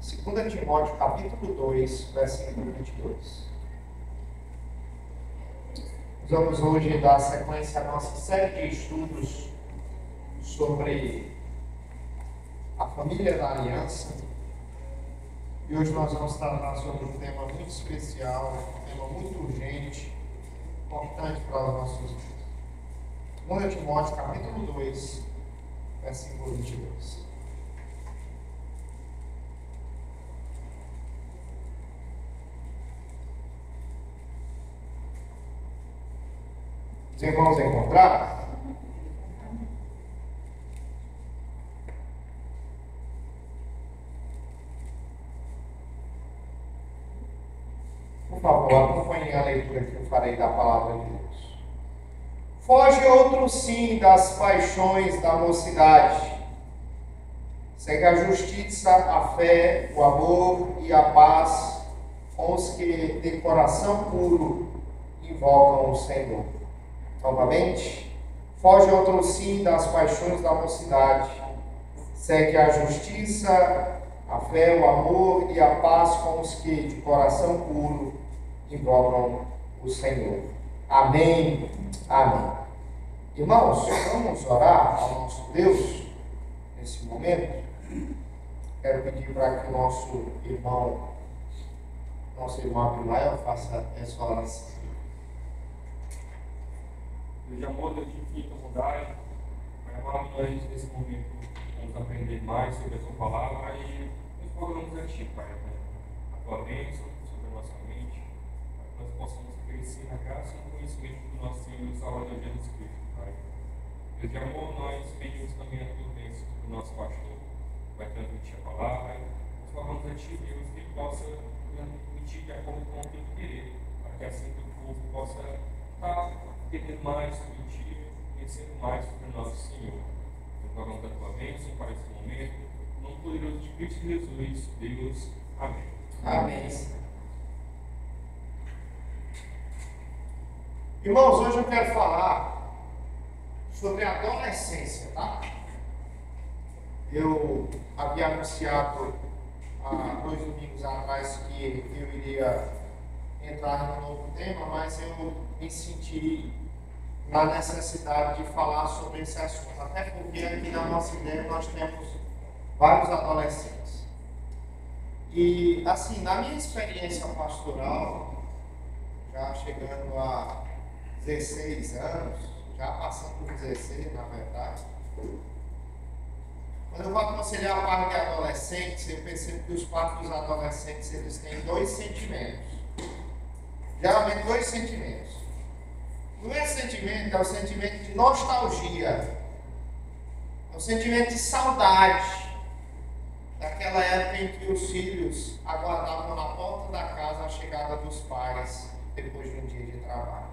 2 Timóteo, capítulo 2, versículo 22. Nós vamos hoje dar sequência à nossa série de estudos sobre a família da aliança. E hoje nós vamos tratar sobre um tema muito especial, um tema muito urgente, importante para os nossos dias. 2 Timóteo, capítulo 2, versículo 22. Os irmãos encontraram? Por favor, acompanhem a leitura que eu farei da palavra de Deus. Foge outro sim das paixões da mocidade. Segue a justiça, a fé, o amor e a paz com os que de coração puro invocam o Senhor. Novamente, foge outro sim das paixões da mocidade. Segue a justiça, a fé, o amor e a paz com os que de coração puro invocam o Senhor. Amém. Amém. Irmãos, vamos orar ao nosso Deus nesse momento. Quero pedir para que o nosso irmão Abimael faça essa oração. Deus de amor, Deus de infinita bondade, nós nesse momento vamos aprender mais sobre a Sua palavra e nos rogamos a Ti, Pai, a Tua bênção sobre a nossa mente, para que nós possamos crescer na graça e no conhecimento do nosso Senhor e Salvador Jesus Cristo, Pai. Deus de amor, nós pedimos também a Tua bênção sobre o nosso pastor, que vai transmitir a palavra, e nos rogamos a Ti, Deus, que Ele possa transmitir de acordo com o Teu querer, para que assim o povo possa estar entendendo mais sobre Ti, conhecendo mais sobre o nosso Senhor. Nós rogamos a Tua bênção para esse momento, no nome poderoso de Cristo Jesus, Deus. Amém. Amém. Irmãos, hoje eu quero falar sobre a adolescência, tá? Eu havia anunciado há 2 domingos atrás que eu iria entrar num novo tema, mas eu me senti na necessidade de falar sobre esse assunto, até porque aqui na nossa ideia nós temos vários adolescentes. E assim, na minha experiência pastoral, já chegando a 16 anos, já passando por 16 na verdade, quando eu vou aconselhar a parte de adolescentes, eu percebo que os pais dos adolescentes eles têm 2 sentimentos. Geralmente 2 sentimentos. O primeiro sentimento é o sentimento de nostalgia, é o sentimento de saudade daquela época em que os filhos aguardavam na porta da casa a chegada dos pais depois de um dia de trabalho.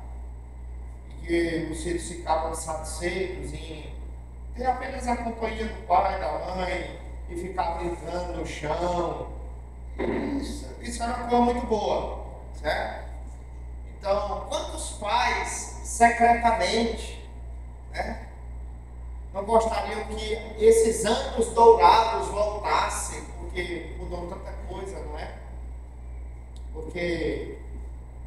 E que os filhos ficavam satisfeitos em ter apenas a companhia do pai, da mãe, e ficar brincando no chão. Isso era uma coisa muito boa, certo? Então, quantos pais, secretamente, não gostariam que esses anos dourados voltassem, porque mudou tanta coisa, não é? Porque,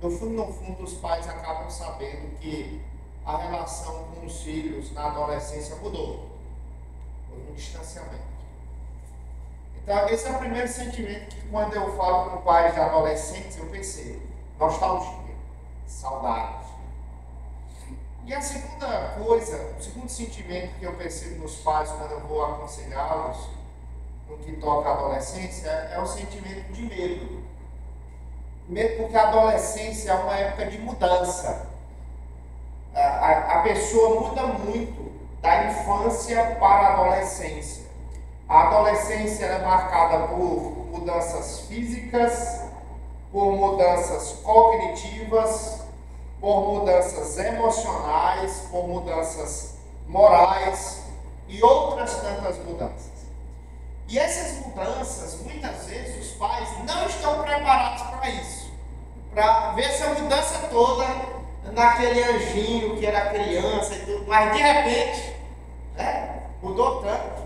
no fundo, os pais acabam sabendo que a relação com os filhos na adolescência mudou. Houve um distanciamento. Então, esse é o primeiro sentimento que, quando eu falo com pais de adolescentes, eu percebo: nostalgia. Saudade. E a segunda coisa, o segundo sentimento que eu percebo nos pais quando eu vou aconselhá-los no que toca à adolescência é o sentimento de medo. Medo porque a adolescência é uma época de mudança. A pessoa muda muito da infância para a adolescência. A adolescência é marcada por mudanças físicas, por mudanças cognitivas, por mudanças emocionais, por mudanças morais e outras tantas mudanças. E essas mudanças, muitas vezes, os pais não estão preparados para isso. Para ver essa mudança toda naquele anjinho que era criança e tudo, mas de repente, mudou tanto.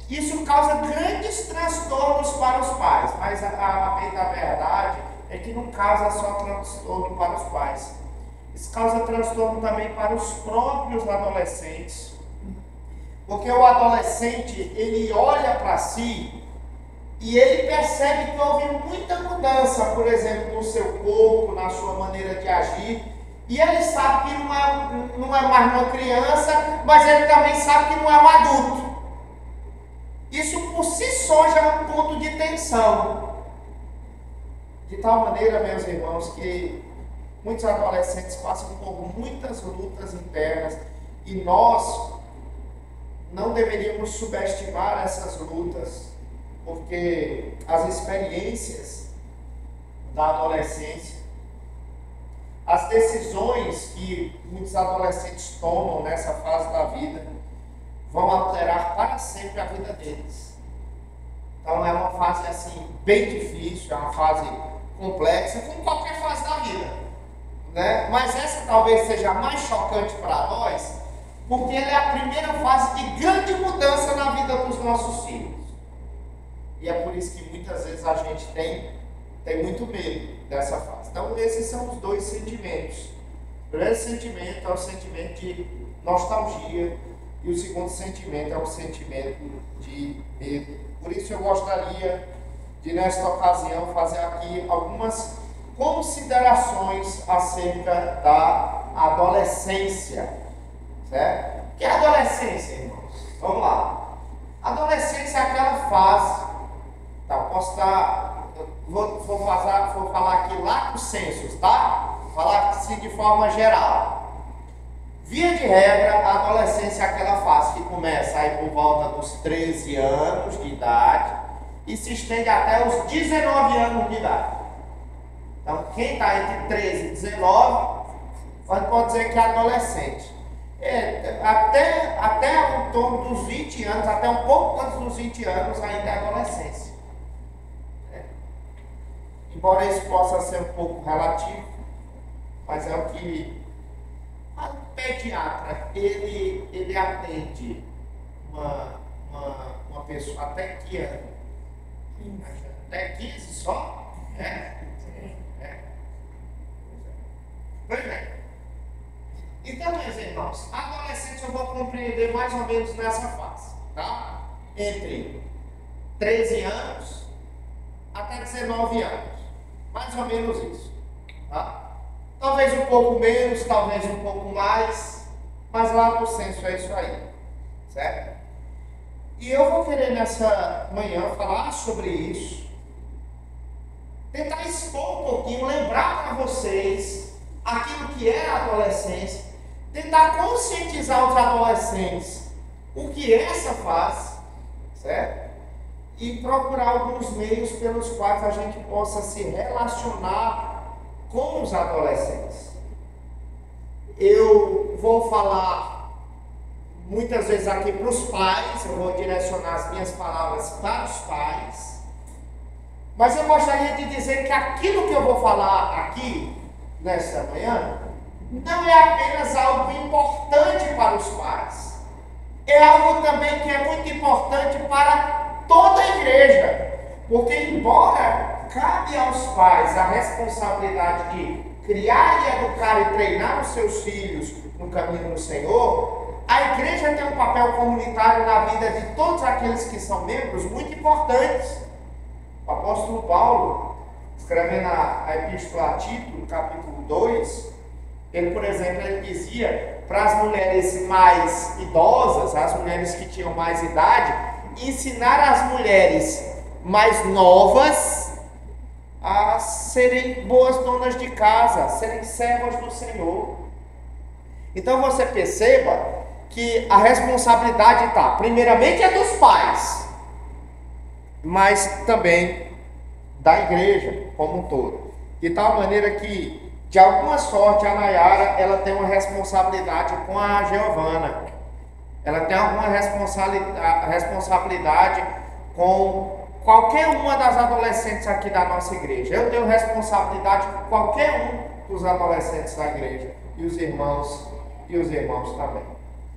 Isso causa grandes transtornos para os pais, mas a bem da verdade é que não causa só transtorno para os pais. Isso causa transtorno também para os próprios adolescentes. Porque o adolescente, ele olha para si e ele percebe que houve muita mudança, por exemplo, no seu corpo, na sua maneira de agir. E ele sabe que não é mais uma criança, mas ele também sabe que não é um adulto. Isso por si só já é um ponto de tensão. De tal maneira, meus irmãos, que muitos adolescentes passam por muitas lutas internas e nós não deveríamos subestimar essas lutas, porque as experiências da adolescência, as decisões que muitos adolescentes tomam nessa fase da vida, vão alterar para sempre a vida deles. Então é uma fase assim, bem difícil, é uma fase complexa, como qualquer fase da vida, né? Mas essa talvez seja a mais chocante para nós, porque ela é a primeira fase de grande mudança na vida dos nossos filhos. E é por isso que muitas vezes a gente tem muito medo dessa fase. Então esses são os dois sentimentos. O primeiro sentimento é o sentimento de nostalgia e o segundo sentimento é o sentimento de medo. Por isso eu gostaria de, nesta ocasião, fazer aqui algumas considerações acerca da adolescência. Certo? O que é adolescência, irmãos? Vamos lá. Adolescência é aquela fase. Tá, posso estar. Vou falar aqui lá com censos, tá? Vou falar assim de forma geral. Via de regra, a adolescência é aquela fase que começa aí por volta dos 13 anos de idade e se estende até os 19 anos de idade. Então, quem está entre 13 e 19, pode dizer que é adolescente. Até em torno dos 20 anos, até um pouco antes dos 20 anos, ainda é adolescência. Embora isso possa ser um pouco relativo, mas é o que o pediatra, ele atende uma pessoa até que ano? Até 15 só? Pois bem. Então, meus irmãos, adolescente eu vou compreender mais ou menos nessa fase, tá? Entre 13 anos até 19 anos. Mais ou menos isso, tá? Talvez um pouco menos, talvez um pouco mais, mas lá no censo é isso aí, certo? E eu vou querer nessa manhã falar sobre isso, tentar expor um pouquinho, lembrar para vocês aquilo que é a adolescência, tentar conscientizar os adolescentes o que é essa fase, certo? E procurar alguns meios pelos quais a gente possa se relacionar com os adolescentes. Eu vou falar muitas vezes aqui para os pais, eu vou direcionar as minhas palavras para os pais, mas eu gostaria de dizer que aquilo que eu vou falar aqui, nesta manhã, não é apenas algo importante para os pais, é algo também que é muito importante para toda a igreja, porque embora cabe aos pais a responsabilidade de criar e educar e treinar os seus filhos no caminho do Senhor, a igreja tem um papel comunitário na vida de todos aqueles que são membros muito importantes. O apóstolo Paulo, escrevendo a epístola a Tito, no capítulo 2, ele, por exemplo, ele dizia para as mulheres mais idosas, as mulheres que tinham mais idade, ensinar as mulheres mais novas a serem boas donas de casa, a serem servas do Senhor. Então você perceba que a responsabilidade está, primeiramente é dos pais, mas também da igreja como um todo. De tal maneira que, de alguma sorte, a Nayara, ela tem uma responsabilidade com a Giovana. Ela tem alguma responsabilidade com qualquer uma das adolescentes aqui da nossa igreja. Eu tenho responsabilidade com qualquer um dos adolescentes da igreja. E os irmãos também.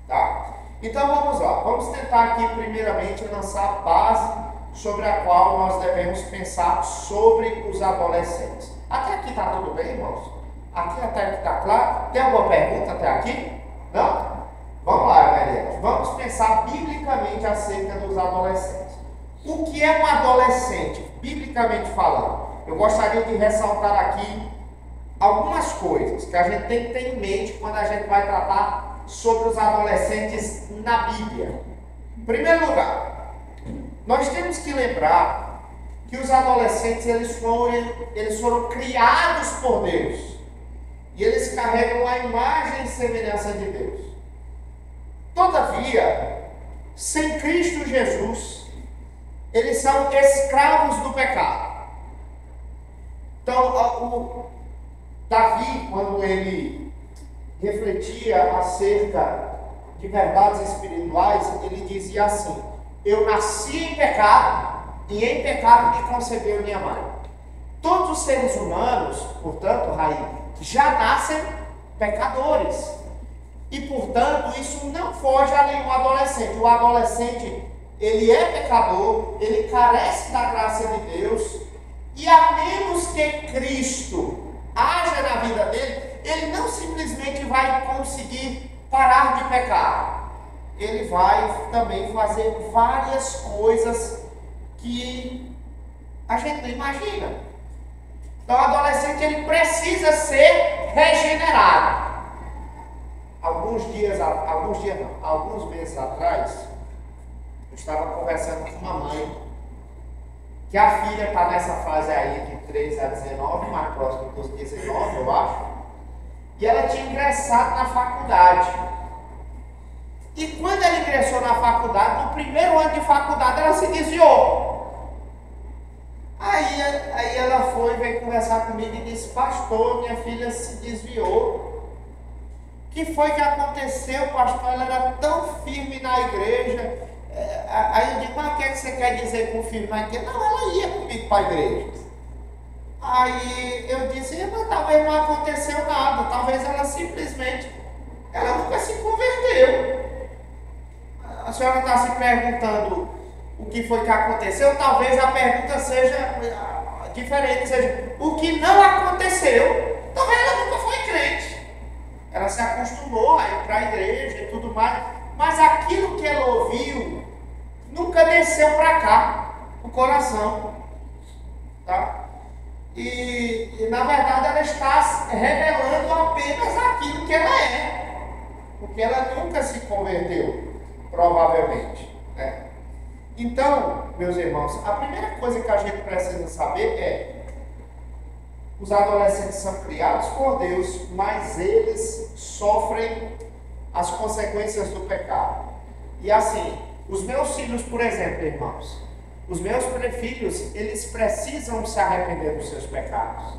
Tá? Então vamos lá, vamos tentar aqui primeiramente lançar a base sobre a qual nós devemos pensar sobre os adolescentes. Até aqui está tudo bem, irmãos? Aqui até aqui está claro? Tem alguma pergunta até aqui? Não? Vamos lá, galera. Vamos pensar biblicamente acerca dos adolescentes. O que é um adolescente, biblicamente falando? Eu gostaria de ressaltar aqui algumas coisas que a gente tem que ter em mente quando a gente vai tratar sobre os adolescentes na Bíblia. Em primeiro lugar, nós temos que lembrar que os adolescentes eles foram criados por Deus e eles carregam a imagem e semelhança de Deus. Todavia, sem Cristo Jesus, eles são escravos do pecado. Então, o Davi, quando ele refletia acerca de verdades espirituais, ele dizia assim: eu nasci em pecado e em pecado me concebeu minha mãe. Todos os seres humanos, portanto, Raí, já nascem pecadores. E, portanto, isso não foge a nenhum adolescente. O adolescente, ele é pecador, ele carece da graça de Deus, e a menos que Cristo haja na vida dele, ele não simplesmente vai conseguir parar de pecar. Ele vai também fazer várias coisas que a gente não imagina. Então, o adolescente, ele precisa ser regenerado. Alguns meses atrás, eu estava conversando com uma mãe, que a filha está nessa fase aí de 13 a 19, mais próximo dos 19, eu acho, e ela tinha ingressado na faculdade. E quando ela ingressou na faculdade, no primeiro ano de faculdade, ela se desviou. Aí ela veio conversar comigo e disse: pastor, minha filha se desviou. O que foi que aconteceu, pastor? Ela era tão firme na igreja. Aí eu digo: mas o que é que você quer dizer com firme na igreja? Não, ela ia comigo para a igreja. Aí eu disse: mas talvez não aconteceu nada, talvez ela simplesmente, ela nunca se converteu. A senhora está se perguntando o que foi que aconteceu, talvez a pergunta seja diferente, seja, o que não aconteceu, talvez ela nunca foi crente. Ela se acostumou a ir para a igreja e tudo mais, mas aquilo que ela ouviu nunca desceu para cá, o coração, tá? E na verdade ela está revelando apenas aquilo que ela é, porque ela nunca se converteu, provavelmente, né? Então, meus irmãos, a primeira coisa que a gente precisa saber é: os adolescentes são criados por Deus, mas eles sofrem as consequências do pecado. E assim, os meus filhos, por exemplo, irmãos, os meus filhos, eles precisam se arrepender dos seus pecados.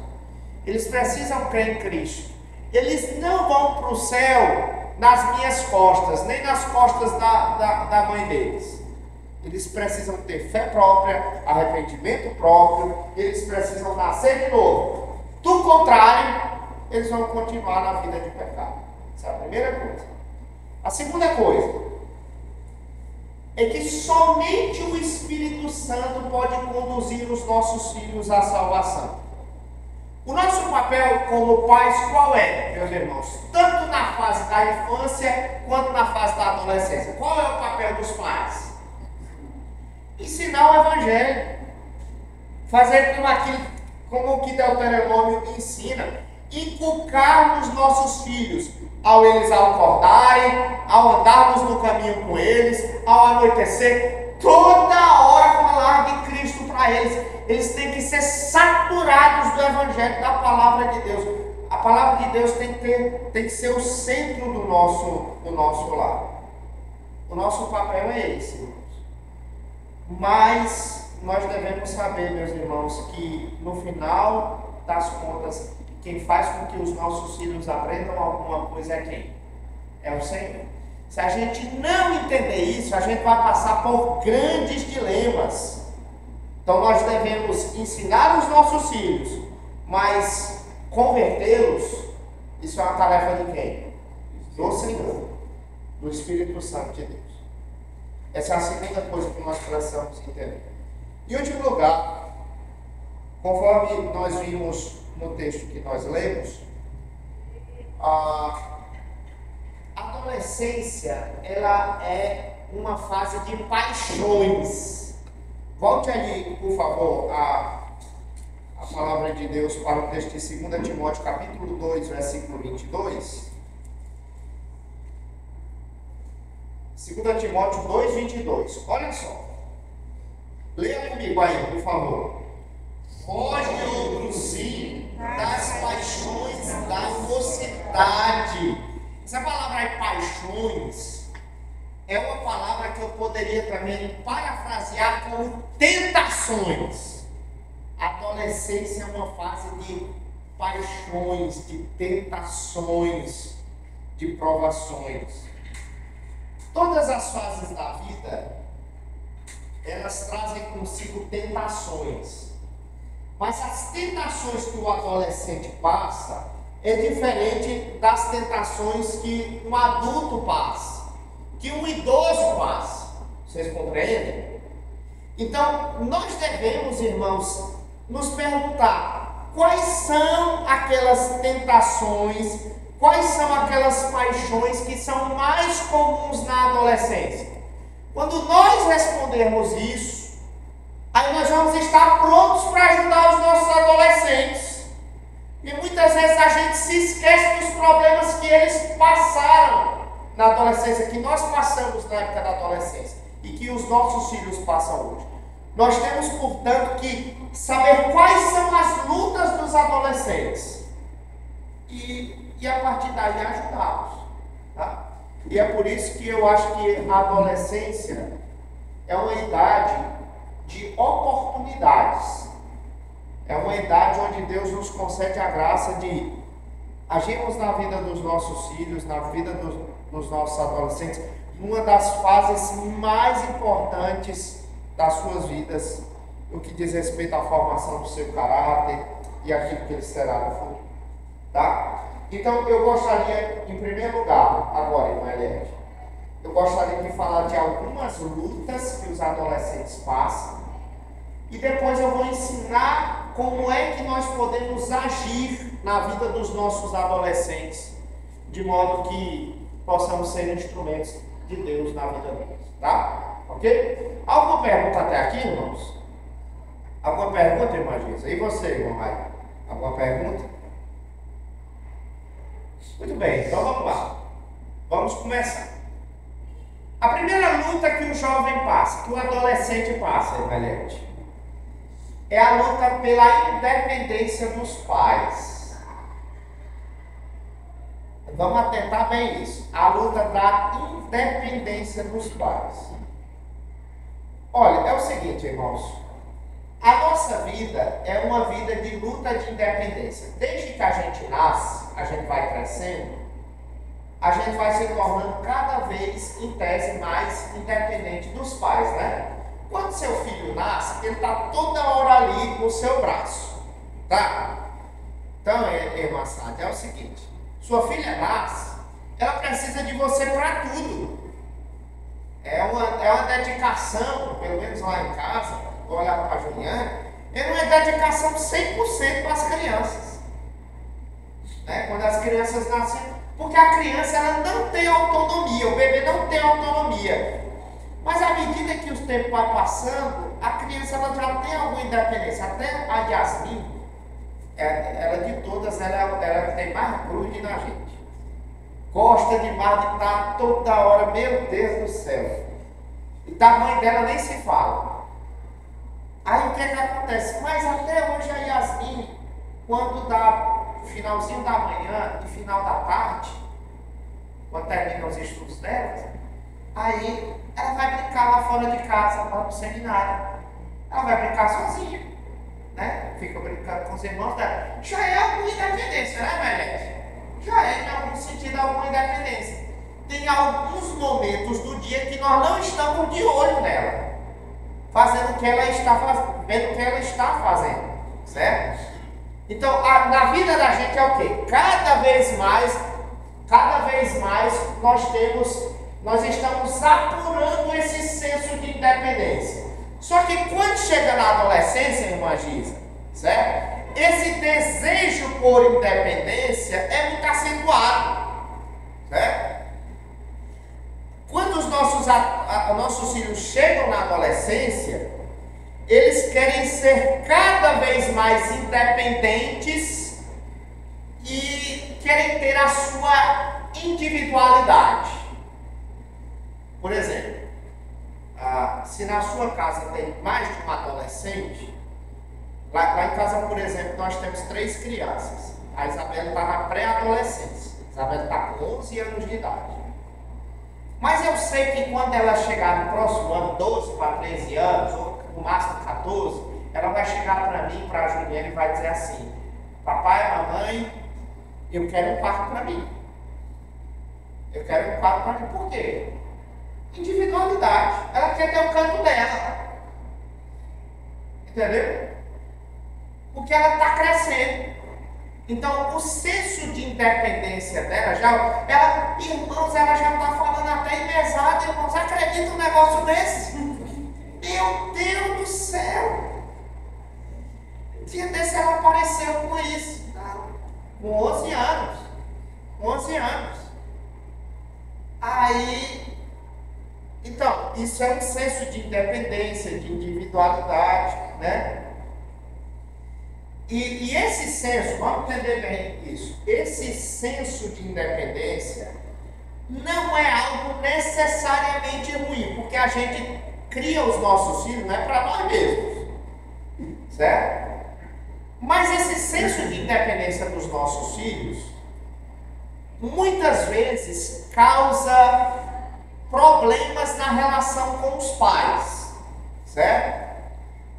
Eles precisam crer em Cristo. Eles não vão para o céu nas minhas costas, nem nas costas da mãe deles. Eles precisam ter fé própria, arrependimento próprio, eles precisam nascer de novo. Do contrário, eles vão continuar na vida de pecado. Essa é a primeira coisa. A segunda coisa é que somente o Espírito Santo pode conduzir os nossos filhos à salvação. O nosso papel como pais qual é, meus irmãos? Tanto na fase da infância quanto na fase da adolescência. Qual é o papel dos pais? Ensinar o Evangelho. Fazer como o que Deuteronômio ensina. Inculcar nos nossos filhos, ao eles acordarem, ao andarmos no caminho com eles, ao anoitecer, toda hora falar de Cristo para eles. Eles têm que ser saturados do Evangelho, da Palavra de Deus. A Palavra de Deus tem que ser o centro do nosso lar. O nosso papel é esse, irmãos. Mas nós devemos saber, meus irmãos, que no final das contas, quem faz com que os nossos filhos aprendam alguma coisa é quem? É o Senhor. Se a gente não entender isso, a gente vai passar por grandes dilemas. Então nós devemos ensinar os nossos filhos, mas convertê-los, isso é uma tarefa de quem? Do Senhor. do Espírito Santo de Deus. Essa é a segunda coisa que nós precisamos entender. Em último lugar, conforme nós vimos no texto que nós lemos, a adolescência, ela é uma fase de paixões. Volte ali, por favor, a palavra de Deus para o texto de 2 Timóteo, capítulo 2, versículo 22. 2 Timóteo 2, 22. Olha só. Leia comigo aí, por favor. Foge outro sim das paixões da mocidade. Essa palavra aí, paixões, é uma palavra que eu poderia também parafrasear como tentações. A adolescência é uma fase de paixões, de tentações, de provações. Todas as fases da vida, elas trazem consigo tentações. Mas as tentações que o adolescente passa é diferente das tentações que um adulto passa, que um idoso passa. Vocês compreendem? Então, nós devemos, irmãos, nos perguntar quais são aquelas tentações, quais são aquelas paixões que são mais comuns na adolescência. Quando nós respondermos isso, aí nós vamos estar prontos para ajudar os nossos adolescentes. E muitas vezes a gente se esquece dos problemas que eles passaram na adolescência, que nós passamos na época da adolescência e que os nossos filhos passam hoje. Nós temos, portanto, que saber quais são as lutas dos adolescentes e a partir daí ajudá-los. Tá? E é por isso que eu acho que a adolescência é uma idade de oportunidades. É uma idade onde Deus nos concede a graça de agirmos na vida dos nossos filhos, na vida dos nossos adolescentes, numa das fases mais importantes das suas vidas, no que diz respeito à formação do seu caráter e aquilo que ele será no futuro. Tá? Então, eu gostaria, em primeiro lugar, agora, irmã Eliette, eu gostaria de falar de algumas lutas que os adolescentes passam e depois eu vou ensinar como é que nós podemos agir na vida dos nossos adolescentes, de modo que possamos ser instrumentos de Deus na vida deles, tá? Ok? Alguma pergunta até aqui, irmãos? Alguma pergunta, irmã Gisa? E você, irmão Maio? Alguma pergunta? Muito bem, então vamos lá. Vamos começar. A primeira luta que o jovem passa, que o adolescente passa, Eliette, é a luta pela independência dos pais. Vamos atentar bem isso. A luta da independência dos pais. Olha, é o seguinte, irmãos. A nossa vida é uma vida de luta de independência. Desde que a gente nasce, a gente vai crescendo, a gente vai se tornando cada vez, em tese, mais independente dos pais, né? Quando seu filho nasce, ele está toda hora ali no seu braço, tá? Então, irmã Sádia, é o seguinte: sua filha nasce, ela precisa de você para tudo. É uma dedicação, pelo menos lá em casa, vou olhar para a Juliana, é uma dedicação 100% para as crianças. Né? Quando as crianças nascem, porque a criança ela não tem autonomia, o bebê não tem autonomia. Mas à medida que o tempo vai passando, a criança ela já tem alguma independência. Até a Yasmin, ela de todas, ela tem mais grude na gente. Gosta demais de estar toda hora, meu Deus do céu. E da mãe dela nem se fala. Aí o que acontece? Mas até hoje a Yasmin, quando dá finalzinho da manhã e final da tarde, quando termina os estudos dela, aí ela vai brincar lá fora de casa, lá no seminário. Ela vai brincar sozinha, né? Fica brincando com os irmãos dela. Já é alguma independência, né, Melete? Já é, em algum sentido, alguma independência. Tem alguns momentos do dia que nós não estamos de olho nela, fazendo o que ela está fazendo, vendo o que ela está fazendo, certo? Então, na vida da gente é o quê? Cada vez mais nós temos Nós estamos apurando esse senso de independência. Só que quando chega na adolescência, irmã Giza, certo? Esse desejo por independência é muito acentuado, certo? Quando os nossos filhos chegam na adolescência, eles querem ser cada vez mais independentes e querem ter a sua individualidade. Por exemplo, se na sua casa tem mais de um adolescente, lá em casa, por exemplo, nós temos 3 crianças. A Isabela está na pré-adolescência. A Isabela está com 11 anos de idade. Mas eu sei que quando ela chegar no próximo ano, 12 para 13 anos, ou no máximo 14, ela vai chegar para mim, para a Juliana, e vai dizer assim: papai, mamãe, eu quero um quarto para mim. Eu quero um quarto para mim. Por quê? Individualidade. Ela quer ter o canto dela. Entendeu? Porque ela está crescendo. Então, o senso de independência dela, irmãos, ela já está falando até em mesada, irmãos. Acredita um negócio desse? Meu Deus do céu! Um dia desse ela apareceu com isso, tá? Com 11 anos. 11 anos. Aí, então, isso é um senso de independência, de individualidade, né? E esse senso, vamos entender bem isso, esse senso de independência não é algo necessariamente ruim, porque a gente cria os nossos filhos, não é para nós mesmos, certo? Mas esse senso de independência dos nossos filhos, muitas vezes causa problemas na relação com os pais, certo?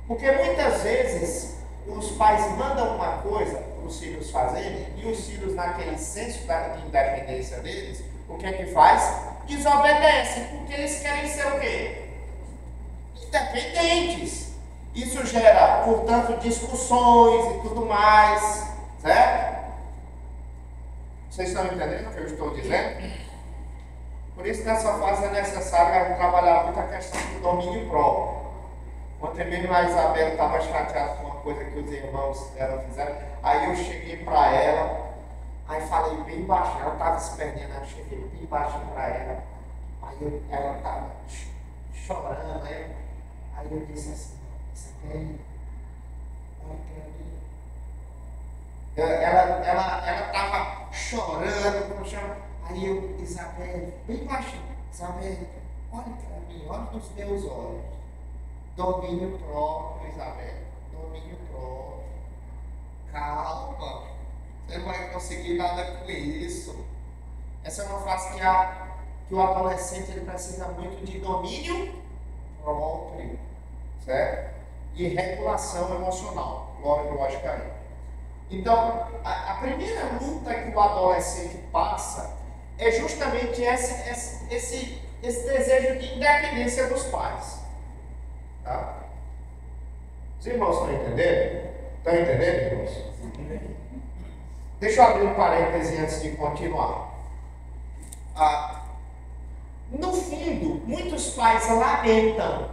Porque muitas vezes os pais mandam uma coisa para os filhos fazerem e os filhos, naquele senso de independência deles, o que é que faz? Desobedecem, porque eles querem ser o quê? Independentes. Isso gera, portanto, discussões e tudo mais, certo? Vocês estão entendendo o que eu estou dizendo? Por isso, nessa fase é necessário trabalhar muito a questão do domínio próprio. Ontem mesmo a Isabela estava chateada com uma coisa que os irmãos dela fizeram. Aí eu cheguei para ela, aí falei bem baixinho, ela estava se perdendo, eu cheguei bem baixinho para ela. Aí ela estava chorando, aí eu disse assim: Isabela, olha para mim. Ela estava chorando, aí eu, Isabela, bem baixinho, Isabela, olha para mim, olha nos meus olhos. Domínio próprio, Isabela. Domínio próprio. Calma. Você não vai conseguir nada com isso. Essa é uma fase que o adolescente ele precisa muito de domínio próprio. Certo? E regulação emocional. Lógico aí. Então, a primeira luta que o adolescente passa é justamente esse desejo de independência dos pais. Tá? Os irmãos estão entendendo? Estão entendendo, irmãos? Deixa eu abrir um parêntese antes de continuar. No fundo, muitos pais lamentam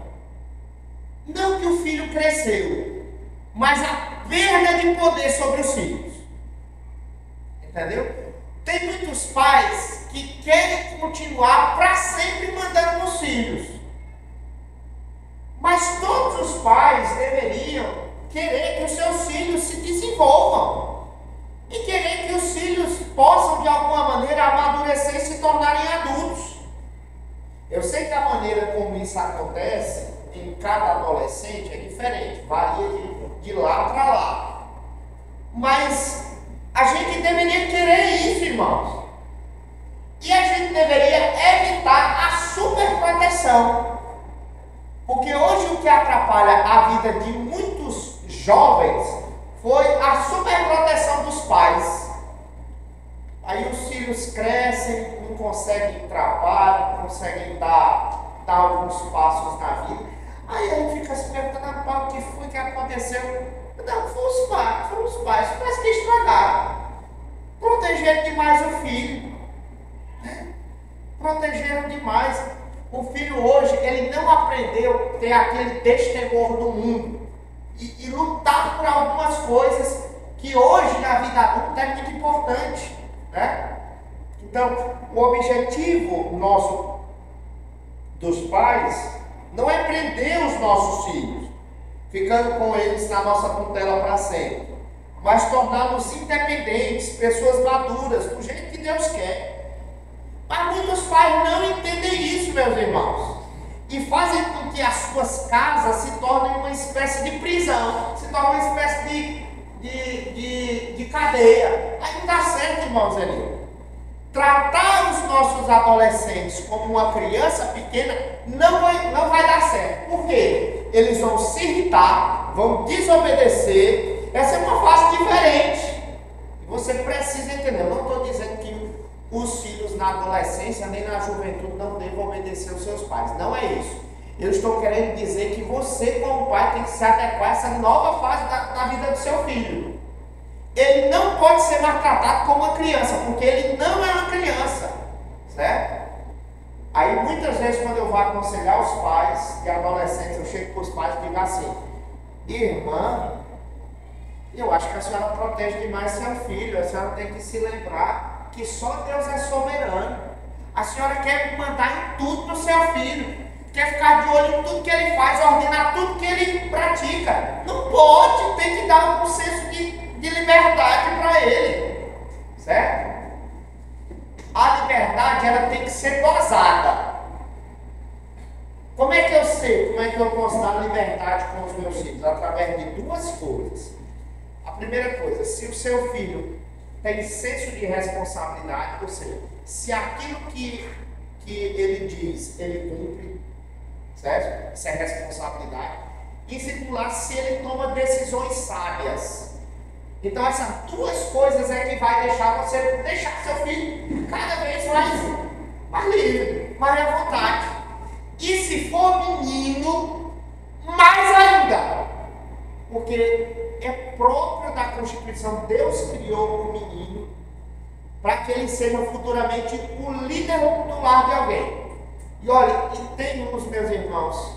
não que o filho cresceu, mas a perda de poder sobre os filhos. Entendeu? Tem muitos pais que querem continuar para sempre mandando nos filhos. Mas todos os pais deveriam querer que os seus filhos se desenvolvam e querer que os filhos possam de alguma maneira amadurecer e se tornarem adultos. Eu sei que a maneira como isso acontece em cada adolescente é diferente, varia de lá para lá. Mas a gente deveria querer isso, irmãos. E a gente deveria evitar a superproteção. Porque hoje o que atrapalha a vida de muitos jovens foi a superproteção dos pais. Aí os filhos crescem, não conseguem ir trabalho, não conseguem dar alguns passos na vida. Aí a gente fica se perguntando: o que foi que aconteceu? Não, foram os pais que estragaram. Proteger demais o filho. protegeram demais. O filho hoje, ele não aprendeu a ter aquele destemor do mundo e lutar por algumas coisas que hoje na vida adulta é muito importante, né? Então, o objetivo nosso dos pais não é prender os nossos filhos, ficando com eles na nossa tutela para sempre, mas torná-los independentes, pessoas maduras, do jeito que Deus quer. Mas muitos pais não entendem isso, meus irmãos, e fazem com que as suas casas se tornem uma espécie de prisão, se tornem uma espécie de cadeia. Aí não dá certo, irmãos ali. Tratar os nossos adolescentes como uma criança pequena não vai dar certo. Por quê? Eles vão se irritar, vão desobedecer. Essa é uma fase diferente. E você precisa entender. Eu não estou dizendo que os filhos na adolescência nem na juventude não devem obedecer aos seus pais. Não é isso. Eu estou querendo dizer que você, como pai, tem que se adequar a essa nova fase da vida do seu filho. Ele não pode ser maltratado como uma criança, porque ele não é uma criança, certo? Aí muitas vezes quando eu vou aconselhar os pais e adolescentes, eu chego com os pais e digo assim: irmã, eu acho que a senhora protege demais seu filho, a senhora tem que se lembrar que só Deus é soberano. A senhora quer mandar em tudo no seu filho, quer ficar de olho em tudo que ele faz, ordenar tudo que ele pratica. Não pode, tem que dar um senso de liberdade para ele, certo? A liberdade, ela tem que ser dosada. Como é que eu sei, como é que eu posso dar liberdade com os meus filhos? Através de duas coisas. A primeira coisa, se o seu filho tem senso de responsabilidade, ou seja, se aquilo que ele diz, ele cumpre, certo? Isso é responsabilidade. E segundo, se ele toma decisões sábias. Então essas duas coisas é que vai deixar seu filho cada vez mais livre, mais à vontade. E se for menino, mais ainda, porque é próprio da Constituição, Deus criou o menino para que ele seja futuramente o líder do lar de alguém. E olha, e tem uns, meus irmãos,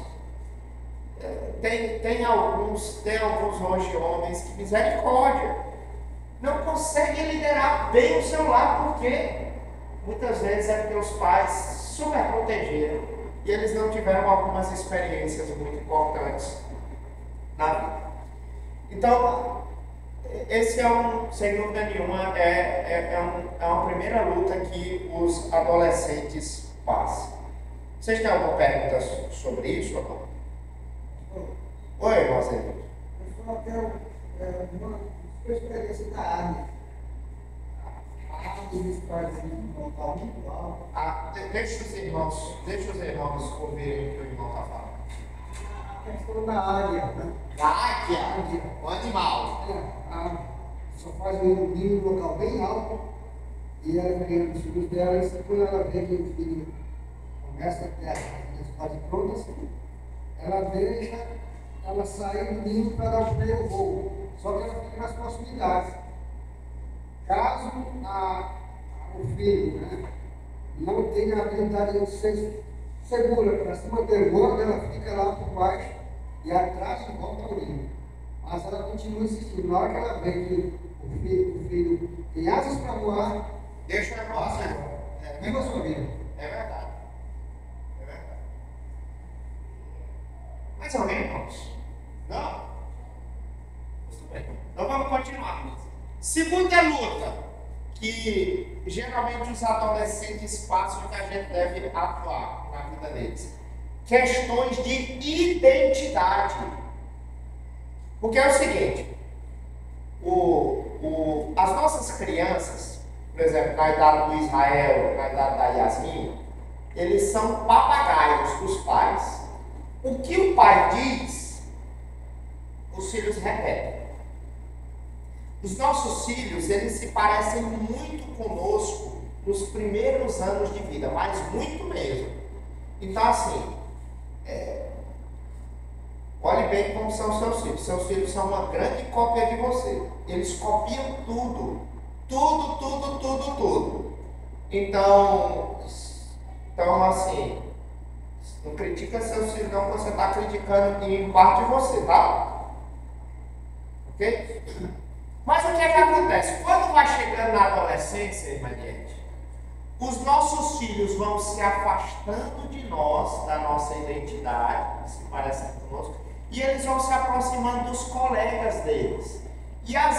tem alguns hoje homens que, misericórdia, não conseguem liderar bem o seu lar, porque muitas vezes é porque os pais super protegeram e eles não tiveram algumas experiências muito importantes na vida. Então, esse sem dúvida nenhuma, é uma primeira luta que os adolescentes passam. Vocês têm alguma pergunta sobre isso ou não? Oi, Marcelo. Eu só quero uma experiência da área. A área dos pais não está muito alta. Deixa os irmãos ouvirem o que o irmão está falando. A questão da área, né? Da águia? O animal. Só faz um nível local bem alto e ela ganha os filhos dela, e quando ela vê que o filho começa a ter as quase prontas, ela deixa ela sair do ninho para dar o primeiro voo, só que ela fica nas proximidades. Caso o filho, né, não tenha a habilidade de ser segura para se manter voando, ela fica lá por baixo e atrás e volta ao ninho. Mas ela continua insistindo. Na hora que ela vê que o filho tem asas para voar, deixa ela voar. Viva a sua vida. É verdade. Mais alguém, irmãos? Não? Muito bem. Então vamos continuar. Segunda luta, que geralmente os adolescentes passam, que a gente deve atuar na vida deles. Questões de identidade. Porque é o seguinte, as nossas crianças, por exemplo, na idade do Israel, na idade da Yasmin, eles são papagaios dos pais. O que o pai diz, os filhos repetem. Os nossos filhos, eles se parecem muito conosco nos primeiros anos de vida, mas muito mesmo. Então, assim, olhe bem como são seus filhos. Seus filhos são uma grande cópia de você. Eles copiam tudo. Tudo. Então, Então, assim, não critica seus filhos não, você está criticando em parte de você, tá? Ok? Mas o que é que acontece? Quando vai chegando na adolescência, irmã gente, os nossos filhos vão se afastando de nós, da nossa identidade, se parecem conosco, e eles vão se aproximando dos colegas deles. E a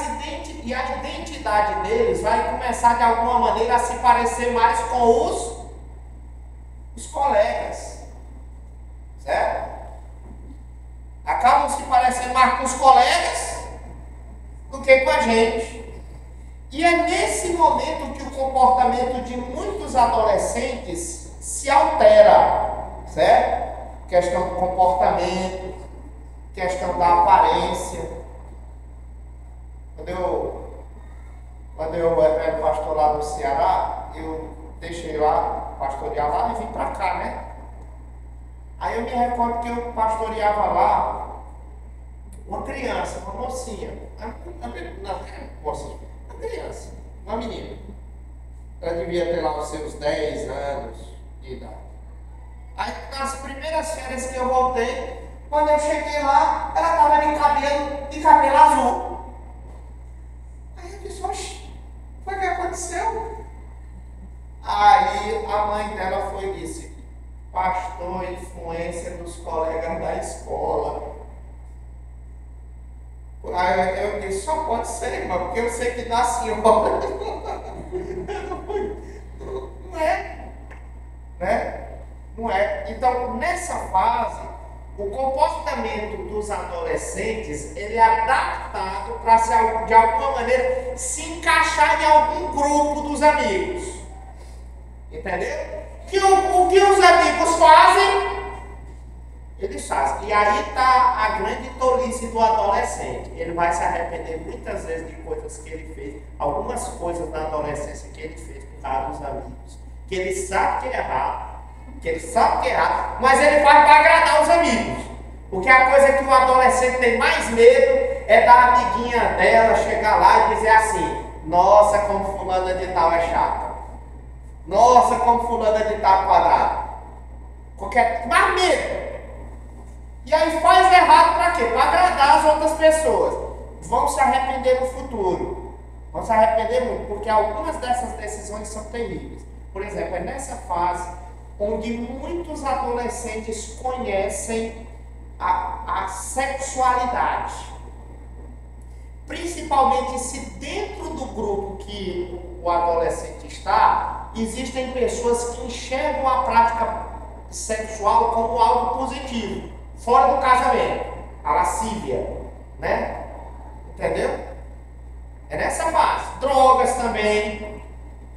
identidade deles vai começar de alguma maneira a se parecer mais com os colegas. Certo? Acabam se parecendo mais com os colegas do que com a gente. E é nesse momento que o comportamento de muitos adolescentes se altera, certo? Questão do comportamento, questão da aparência. Quando eu era pastor lá no Ceará, eu deixei lá, pastorear lá e vim para cá, né? Aí eu me recordo que eu pastoreava lá uma criança, uma mocinha. Uma criança, uma menina. Ela devia ter lá os seus 10 anos de idade. Aí nas primeiras férias que eu voltei, quando eu cheguei lá, ela estava de cabelo azul. Aí eu disse, oxe, foi o que aconteceu? Aí a mãe dela foi e disse, pastor, influência dos colegas da escola. Aí eu disse, só pode ser, irmão, porque eu sei que da senhora não é, né? Não é. Então, nessa fase, o comportamento dos adolescentes, ele é adaptado para, de alguma maneira, se encaixar em algum grupo dos amigos. Entendeu? O que os amigos fazem, eles fazem. E aí está a grande tolice do adolescente. Ele vai se arrepender muitas vezes de coisas que ele fez, algumas coisas na adolescência que ele fez por causa dos amigos. Que ele sabe que é errado, mas ele faz para agradar os amigos. Porque a coisa que o adolescente tem mais medo é da amiguinha dela chegar lá e dizer assim, nossa, como fulana de tal é chata. Nossa, como fulana de tal quadrado. Mais medo. E aí faz errado para quê? Para agradar as outras pessoas. Vão se arrepender no futuro. Vão se arrepender muito, porque algumas dessas decisões são terríveis. Por exemplo, é nessa fase onde muitos adolescentes conhecem a sexualidade. Principalmente se dentro do grupo que o adolescente está, existem pessoas que enxergam a prática sexual como algo positivo, fora do casamento, a lascívia, né? Entendeu? É nessa fase. Drogas também.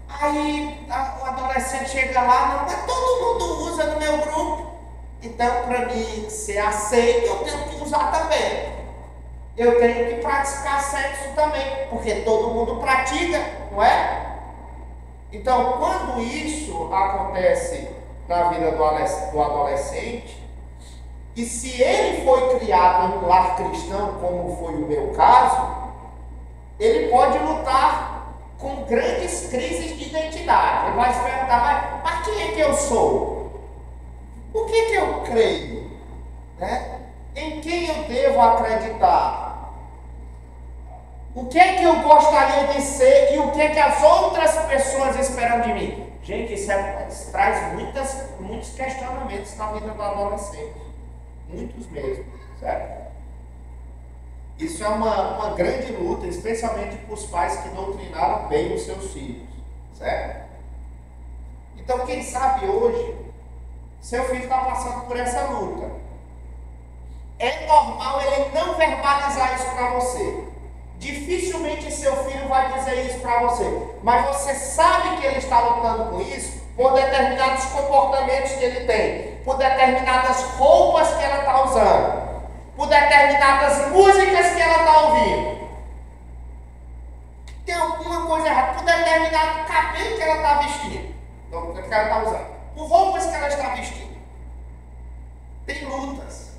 Aí o adolescente chega lá, não, mas todo mundo usa no meu grupo. Então, para mim ser aceito, eu tenho que usar também. Eu tenho que praticar sexo também, porque todo mundo pratica, não é? Então, quando isso acontece na vida do adolescente, e se ele foi criado em um lar cristão, como foi o meu caso, ele pode lutar com grandes crises de identidade. Ele vai se perguntar, mas quem é que eu sou? O que eu creio? Né? Em quem eu devo acreditar? O que é que eu gostaria de ser e o que é que as outras pessoas esperam de mim? Gente, isso traz muitos questionamentos na vida do adolescente. Muitos mesmo, certo? Isso é uma grande luta, especialmente para os pais que doutrinaram bem os seus filhos, certo? Então, quem sabe hoje, seu filho está passando por essa luta. É normal ele não verbalizar isso para você. Dificilmente seu filho vai dizer isso para você. Mas você sabe que ele está lutando com isso por determinados comportamentos que ele tem, por determinadas roupas que ela está usando, por determinadas músicas que ela está ouvindo. Tem alguma coisa errada, por determinado cabelo que ela está vestindo, que ela está usando, por roupas que ela está vestindo. Tem lutas.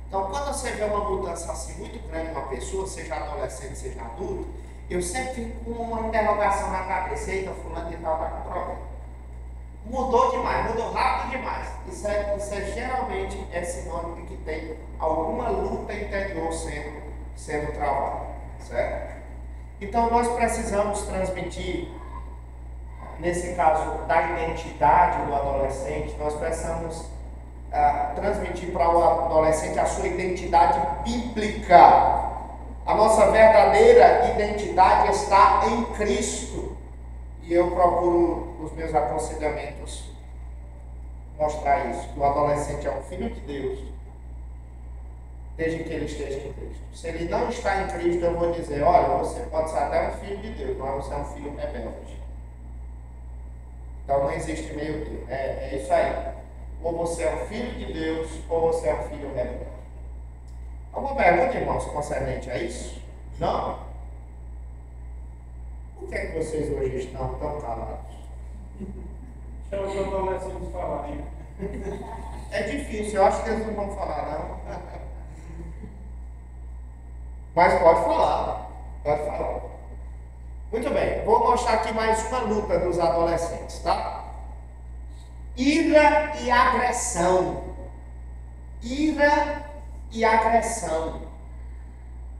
Então, quando você vê uma mudança assim muito grande em uma pessoa, seja adolescente, seja adulto, eu sempre fico com uma interrogação na cabeça. Eita, fulano de tal está com problema. mudou demais, mudou rápido demais. Isso geralmente é sinônimo de que tem alguma luta interior sendo travada, certo? Então nós precisamos transmitir, nesse caso da identidade do adolescente, nós precisamos transmitir para o adolescente a sua identidade bíblica. A nossa verdadeira identidade está em Cristo. E eu procuro, nos meus aconselhamentos, mostrar isso. Que o adolescente é um filho de Deus, desde que ele esteja em Cristo. Se ele não está em Cristo, eu vou dizer, olha, você pode ser até um filho de Deus, mas você é um filho rebelde. Então não existe meio termo. É isso aí. Ou você é um filho de Deus, ou você é um filho rebelde. Alguma pergunta, irmãos, concernente a isso? Não? Por que é que vocês hoje estão tão calados? Chama os adolescentes falarem. É difícil, eu acho que eles não vão falar, não. Mas pode falar. Pode falar. Muito bem, vou mostrar aqui mais uma luta dos adolescentes, tá? Ira e agressão. Ira e agressão.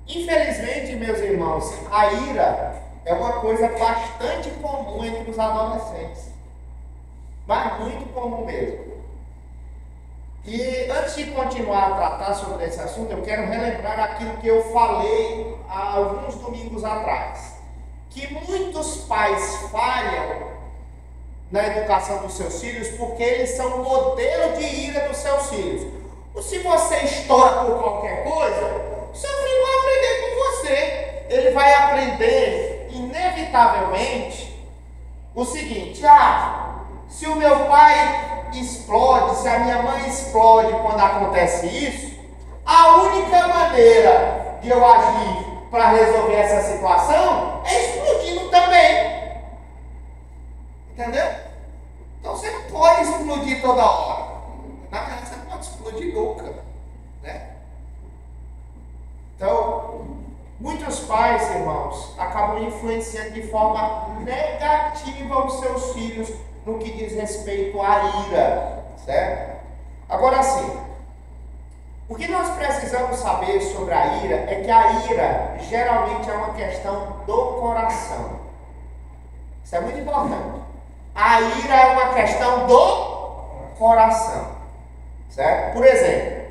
Infelizmente, meus irmãos, a ira é uma coisa bastante comum entre os adolescentes. Mas muito comum mesmo. E antes de continuar a tratar sobre esse assunto, eu quero relembrar aquilo que eu falei há alguns domingos atrás. Que muitos pais falham na educação dos seus filhos porque eles são o modelo de ira dos seus filhos. Se você estoura por qualquer coisa, seu filho vai aprender com você. Ele vai aprender, inevitavelmente, o seguinte: se o meu pai explode, se a minha mãe explode quando acontece isso, a única maneira de eu agir para resolver essa situação é explodindo também. Entendeu? Então você não pode explodir toda hora. Na verdade, você não pode explodir nunca, né? Então, muitos pais, irmãos, acabam influenciando de forma negativa os seus filhos no que diz respeito à ira, certo? Agora sim, o que nós precisamos saber sobre a ira é que a ira geralmente é uma questão do coração. Isso é muito importante. A ira é uma questão do coração, certo? Por exemplo,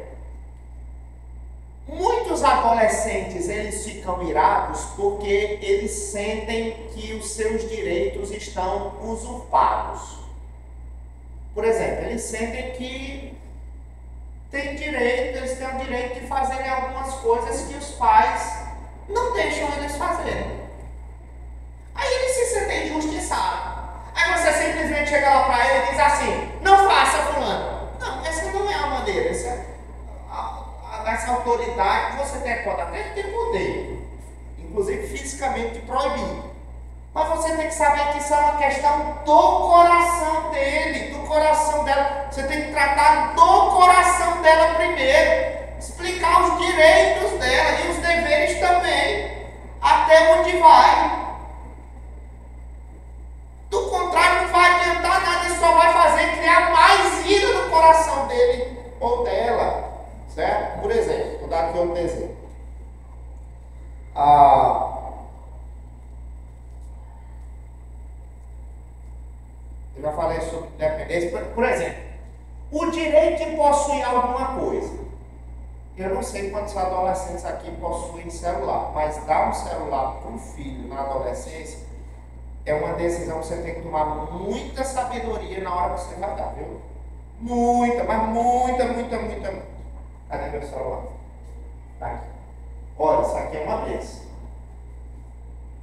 muitos adolescentes, eles ficam irados porque eles sentem que os seus direitos estão usurpados. Por exemplo, eles sentem que eles têm o direito de fazerem algumas coisas que os pais não deixam eles fazerem. Aí eles se sentem injustiçados. Aí você simplesmente chega lá para ele e diz assim: não faça, fulano. Não, essa não é a maneira. Essa autoridade você pode até ter poder, inclusive fisicamente, de proibir. Mas você tem que saber que isso é uma questão do coração dele, do coração dela. Você tem que tratar do coração dela primeiro, explicar os direitos dela e os deveres também, até onde vai. Do contrário, não vai adiantar nada, isso só vai fazer criar mais ira no coração dele ou dela, certo? Por exemplo, vou dar aqui um exemplo. Eu já falei sobre dependência. Por exemplo, o direito de possuir alguma coisa. Eu não sei quantos adolescentes aqui possuem celular, mas dar um celular para um filho na adolescência é uma decisão que você tem que tomar muita sabedoria na hora que você vai dar, viu? Muita, mas muita. Cadê meu celular? Tá aqui. Olha, isso aqui é uma bênção.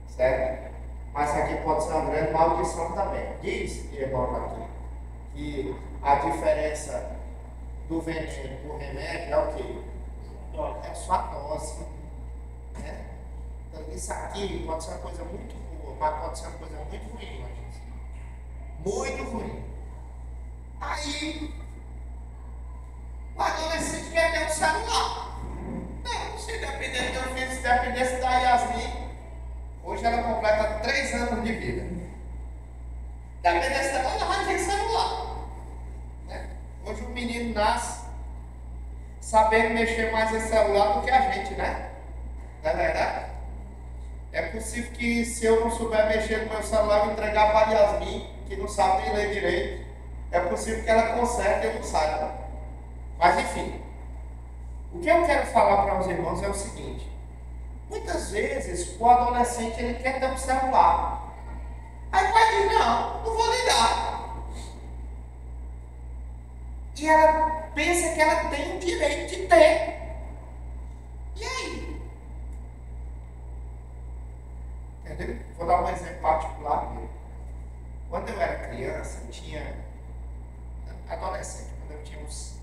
Certo? Mas isso aqui pode ser uma grande maldição também. Diz, irmão, aqui, que a diferença do veneno para o remédio é o quê? É só a dose. Né? Então, isso aqui pode ser uma coisa muito boa, mas pode ser uma coisa muito ruim, gente. Muito ruim. Aí, o adolescente quer ter um celular. Não, se dependesse do meu filho, se dependesse da Yasmin, hoje ela completa 3 anos de vida. Dependesse dela, ela vai ter celular. menino nasce sabendo mexer mais em celular do que a gente, né? Não é verdade? É possível que se eu não souber mexer no meu celular, eu entregar para a Yasmin, que não sabe nem ler direito, é possível que ela conserte e eu não saiba. Mas enfim, o que eu quero falar para os irmãos é o seguinte: muitas vezes o adolescente ele quer ter um celular. Aí o pai diz, não vou lhe dar. E ela pensa que ela tem o direito de ter. E aí? Entendeu? Vou dar um exemplo particular meu. Quando eu era criança, eu tinha adolescente, quando eu tinha uns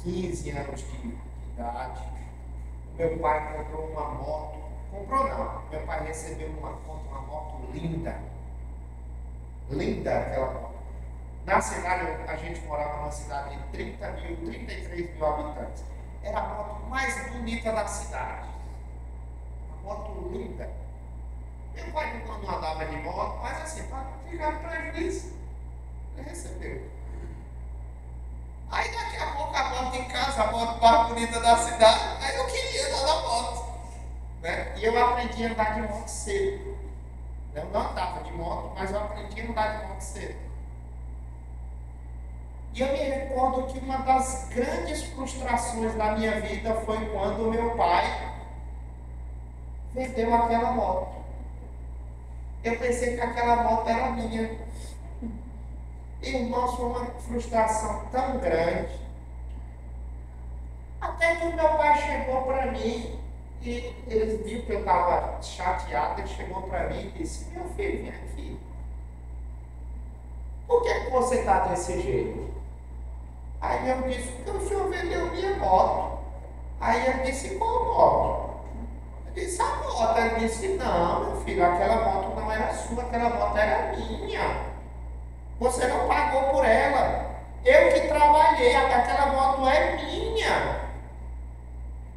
15 anos de idade, o meu pai comprou uma moto. Comprou não, meu pai recebeu uma moto linda. Linda aquela moto. Na cidade, a gente morava numa cidade de 33 mil habitantes. Era a moto mais bonita da cidade. Uma moto linda. Meu pai não andava de moto, mas assim, para não ficar no prejuízo, ele recebeu. Aí daqui a pouco a moto em casa, a moto mais bonita da cidade, aí eu queria andar na moto. Né? E eu aprendi a andar de moto cedo. Eu não andava de moto, mas eu aprendi a andar de moto cedo. E eu me recordo que uma das grandes frustrações da minha vida foi quando meu pai vendeu aquela moto. Eu pensei que aquela moto era minha. Irmãos, foi uma frustração tão grande. Até que o meu pai chegou para mim e ele viu que eu estava chateado. Ele chegou para mim e disse, meu filho, vem aqui. Por que você está desse jeito? Aí eu disse, porque o senhor vendeu minha moto. Aí ele disse, qual moto? Eu disse, a moto. Ele disse, não, meu filho, aquela moto não era sua, aquela moto era minha. Você não pagou por ela. Eu que trabalhei, aquela moto é minha.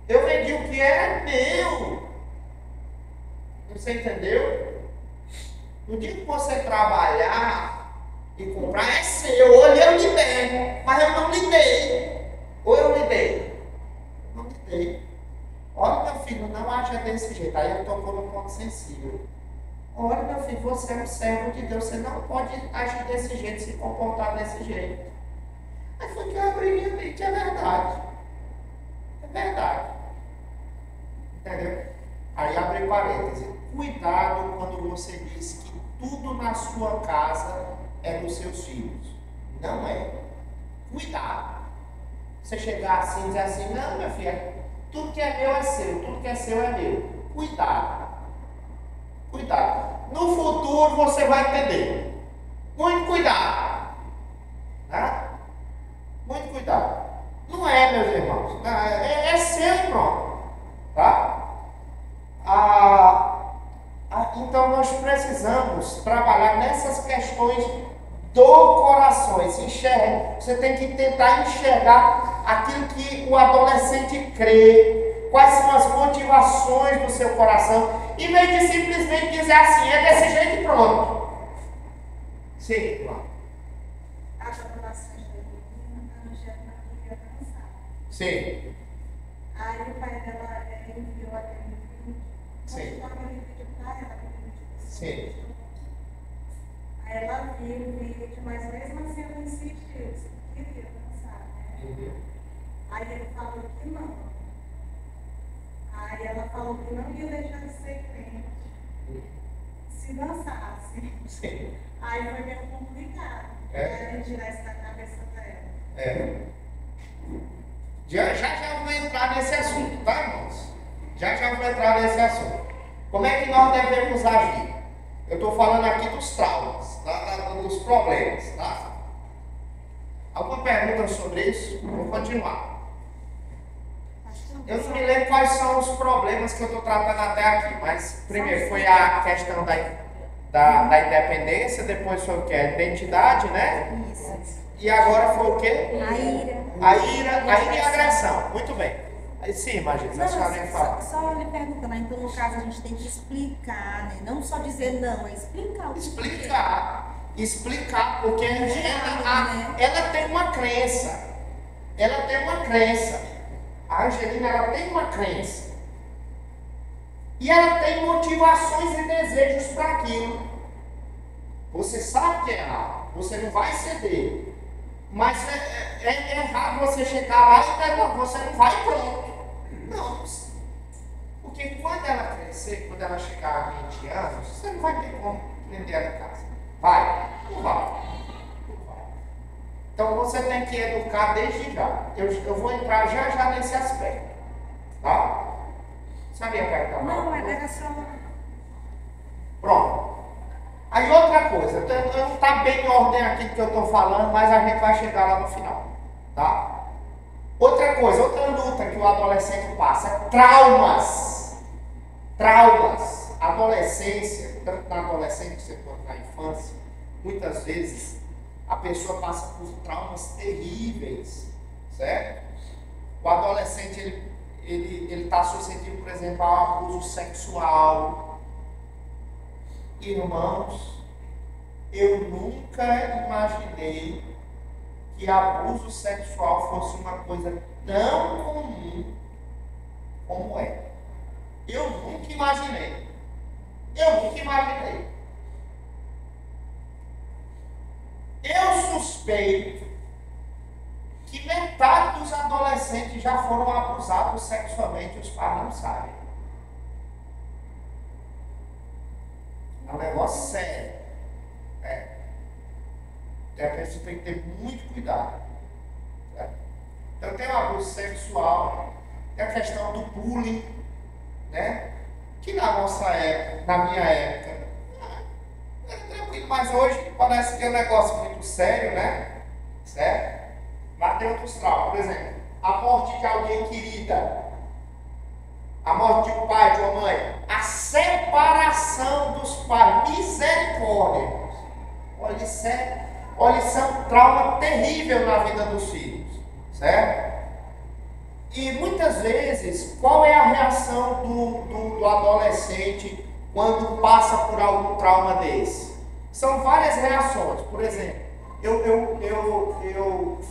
Eu vendi o que era meu. Você entendeu? No dia que você trabalhar e comprar é seu, ou eu lhe dei, mas eu não lhe dei. Ou eu lhe dei? Não lhe dei. Olha, meu filho, não haja desse jeito. Aí eu tocou no ponto sensível. Olha, meu filho, você é um servo de Deus, você não pode agir desse jeito, se comportar desse jeito. Aí foi que eu abri minha mente, é verdade. É verdade. Entendeu? Aí abre parênteses. Cuidado quando você diz que tudo na sua casa é dos seus filhos. Não é. Cuidado. Você chegar assim e dizer assim, não, meu filho, tudo que é meu é seu, tudo que é seu é meu. Cuidado. Cuidado. No futuro você vai entender. Muito cuidado. Tá? Muito cuidado. Não é, meus irmãos. É seu, pronto. Tá? Então nós precisamos trabalhar nessas questões do coração. Você tem que tentar enxergar aquilo que o adolescente crê, quais são as motivações do seu coração, em vez de simplesmente dizer assim, é desse jeito e pronto. Sim, João. As aprovações da menina, a Angélica queria dançar. Sim. Aí o pai dela enviou aquele vídeo. Sim. Mostrou aquele vídeo para ela. Sim. Aí ela viu o vídeo, mas mesmo assim ela insistiu, se queria dançar, né? Uhum. Aí ele falou que não. Aí ela falou que não ia deixar de ser crente se dançasse. Sim. Aí foi meio complicado. É. Tirar isso da cabeça dela. É. Já vou entrar nesse assunto, tá, irmãos? Já vou entrar nesse assunto. Como é que nós devemos agir? Eu estou falando aqui dos traumas, dos problemas, tá? Alguma pergunta sobre isso? Vou continuar. Eu não me lembro quais são os problemas que eu estou tratando até aqui, mas primeiro foi a questão da independência, depois foi o que? A identidade, né? Isso. E agora foi o quê? A ira. A ira e a agressão. Muito bem. Aí sim, imagina, a senhora ia falar. Só lhe perguntando, então no caso a gente tem que explicar, né? Não só dizer não, é explicar o que Explicar. explicar, porque ela tem uma crença. Ela tem uma crença. A Angelina, ela tem uma crença. E ela tem motivações e desejos para aquilo. Você sabe que é errado. Você não vai ceder. Mas é errado você chegar lá e você não vai e pronto. Não. Porque quando ela crescer, quando ela chegar a 20 anos, você não vai ter como prender ela em casa. Vai? Não vai. Não vai. Então você tem que educar desde já. Eu vou entrar já nesse aspecto. Tá? Sabia perguntar? Não, era só. Pronto. Aí outra coisa, não está bem em ordem aqui do que eu estou falando, mas a gente vai chegar lá no final. Tá? Outra coisa, outra luta que o adolescente passa, traumas. Traumas. Adolescência, tanto na adolescência quanto na infância, muitas vezes a pessoa passa por traumas terríveis, certo? O adolescente, ele está suscetível, por exemplo, ao abuso sexual. Irmãos, eu nunca imaginei que abuso sexual fosse uma coisa tão comum como é. Eu nunca imaginei. Eu suspeito que metade dos adolescentes já foram abusados sexualmente e os pais não sabem. É um negócio sério. Então a pessoa tem que ter muito cuidado. Certo? Então tem o abuso sexual, tem a questão do bullying, né? Que na nossa época, na minha época, era tranquilo, mas hoje parece que é um negócio muito sério, né? Certo? Mas tem outros traumas, por exemplo, a morte de alguém querida, a morte de um pai, de uma mãe, a separação dos pais, misericórdia. Olha, isso é um trauma terrível na vida dos filhos, certo? E muitas vezes, qual é a reação do adolescente quando passa por algum trauma desse? São várias reações. Por exemplo,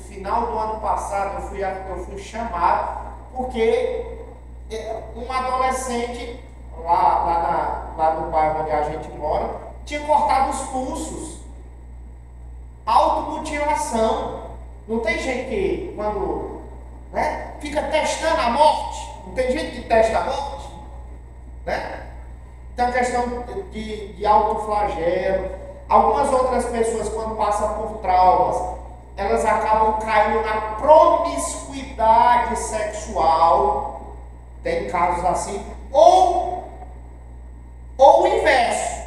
final do ano passado, eu fui chamado porque um adolescente lá no bairro onde a gente mora tinha cortado os pulsos. Automutilação. Não tem gente que quando fica testando a morte. Não tem gente que testa a morte, né? Então a questão de autoflagelo. Algumas outras pessoas, quando passam por traumas, elas acabam caindo na promiscuidade sexual. Tem casos assim. Ou o inverso.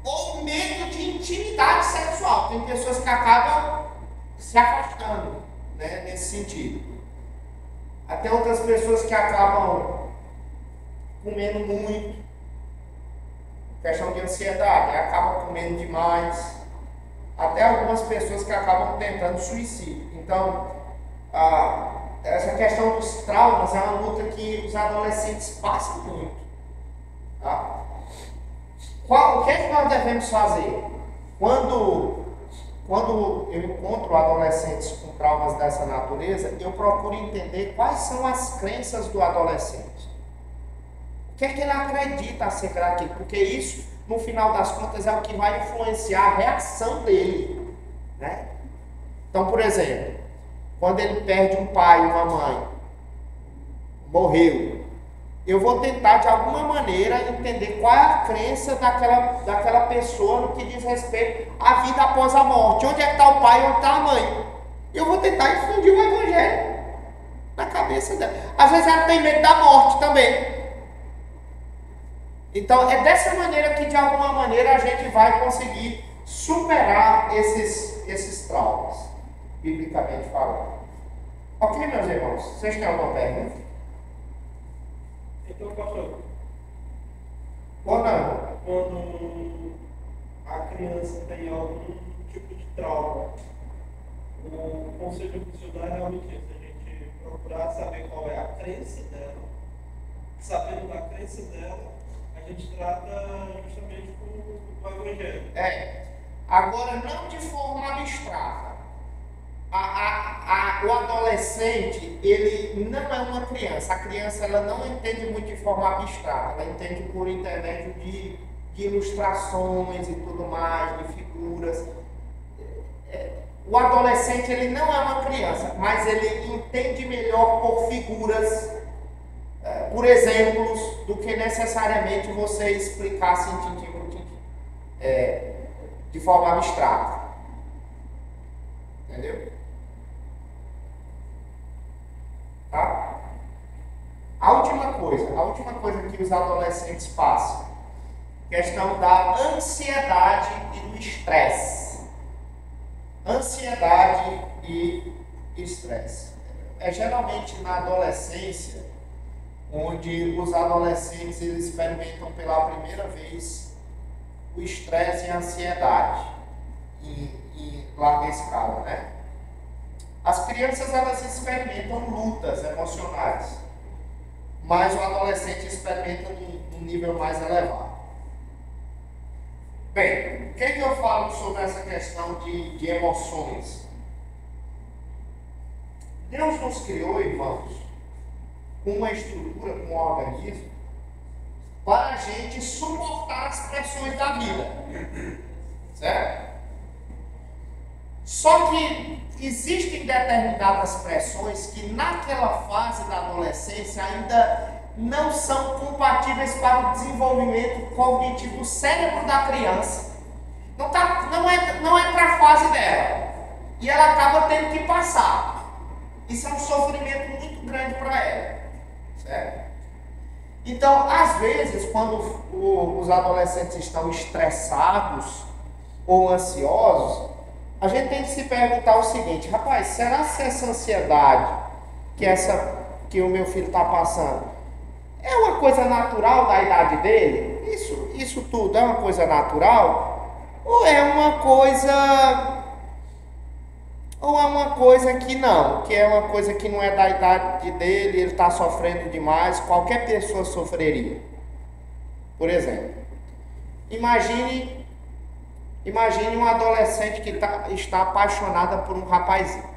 Ou medo de intimidade sexual. Tem pessoas que acabam se afastando, né, nesse sentido. Até outras pessoas que acabam comendo muito. Questão de ansiedade, acabam comendo demais. Até algumas pessoas que acabam tentando suicídio. Então, essa questão dos traumas é uma luta que os adolescentes passam muito. Tá? O que é que nós devemos fazer? Quando eu encontro adolescentes com traumas dessa natureza, eu procuro entender quais são as crenças do adolescente. O que é que ele acredita acerca daquilo? Porque isso, no final das contas, é o que vai influenciar a reação dele, né? Então, por exemplo, quando ele perde um pai e uma mãe, morreu, eu vou tentar de alguma maneira entender qual é a crença daquela pessoa no que diz respeito à vida após a morte. Onde é que está o pai, onde está a mãe? Eu vou tentar infundir o evangelho na cabeça dela. Às vezes ela tem medo da morte também. Então é dessa maneira que de alguma maneira a gente vai conseguir superar esses traumas, biblicamente falando. Ok, meus irmãos? Vocês têm alguma pergunta? Então, pastor, Ou não? quando a criança tem algum tipo de trauma, o conselho que se dá é realmente esse, a gente procurar saber qual é a crença dela, sabendo da crença dela, a gente trata justamente com o evangelho. Agora, não de forma abstrata. O adolescente, ele não é uma criança. A criança, ela não entende muito de forma abstrata. Ela entende por intermédio de ilustrações e tudo mais, de figuras. O adolescente, ele não é uma criança, mas ele entende melhor por figuras, por exemplos, do que necessariamente você explicar assim, tintim por tintim, de forma abstrata. Entendeu? Tá? A última coisa que os adolescentes passam, questão da ansiedade e do estresse. Ansiedade e estresse. Geralmente na adolescência, onde os adolescentes eles experimentam pela primeira vez o estresse e a ansiedade em larga escala, né? As crianças, elas experimentam lutas emocionais, mas o adolescente experimenta num nível mais elevado. Bem, o que é que eu falo sobre essa questão de emoções? Deus nos criou, irmãos, com uma estrutura, com um organismo, para a gente suportar as pressões da vida. Certo? Só que existem determinadas pressões que naquela fase da adolescência ainda não são compatíveis para o desenvolvimento cognitivo do cérebro da criança. Não é para a fase dela. E ela acaba tendo que passar. Isso é um sofrimento muito grande para ela. Certo? Então, às vezes, quando os adolescentes estão estressados ou ansiosos, a gente tem que se perguntar o seguinte: rapaz, será que essa ansiedade que o meu filho está passando é uma coisa natural da idade dele? Isso tudo é uma coisa natural? Ou é uma coisa que não, que é uma coisa que não é da idade dele, ele está sofrendo demais, qualquer pessoa sofreria? Por exemplo, imagine um adolescente que está apaixonada por um rapazinho.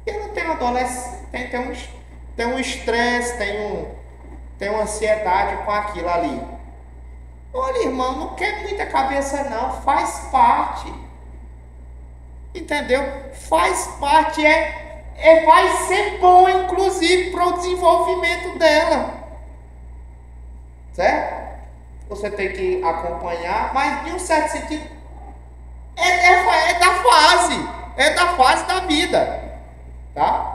Ele tem um estresse, tem uma ansiedade com aquilo ali. Olha, irmão, não quer muita cabeça não, faz parte. Entendeu? Faz parte, vai ser bom, inclusive, para o desenvolvimento dela. Certo? Você tem que acompanhar, mas, de um certo sentido, é da fase da vida. Tá?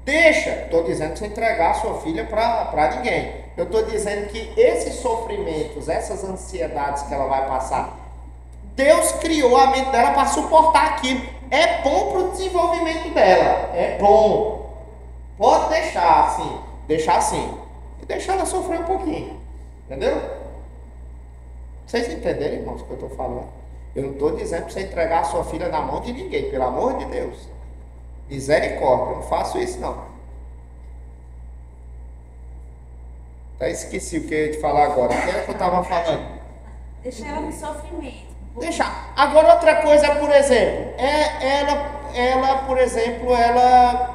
Estou dizendo que você entregar a sua filha para ninguém. Eu estou dizendo que esses sofrimentos, essas ansiedades que ela vai passar, Deus criou a mente dela para suportar aquilo. É bom para o desenvolvimento dela. É bom. Pode deixar assim. E deixar ela sofrer um pouquinho. Entendeu? Vocês entenderam, irmãos, o que eu estou falando? Eu não estou dizendo para você entregar a sua filha na mão de ninguém. Pelo amor de Deus. Misericórdia. Eu não faço isso, não. Até esqueci o que eu ia te falar agora. O que é que eu estava falando? Deixar ela no sofrimento. Deixar. Agora, outra coisa, por exemplo,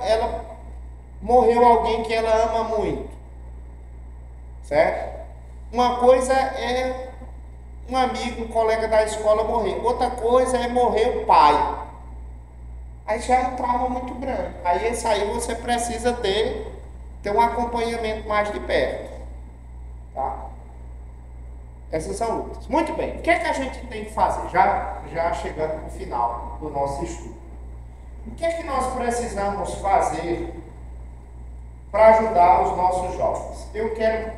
ela morreu alguém que ela ama muito, certo? Uma coisa é um amigo, um colega da escola morrer, outra coisa é morrer o pai. Aí já é um trauma muito grande. Aí esse aí você precisa ter um acompanhamento mais de perto, tá? Essas são lutas. Muito bem. O que é que a gente tem que fazer? Já chegando no final do nosso estudo. O que é que nós precisamos fazer para ajudar os nossos jovens? Eu quero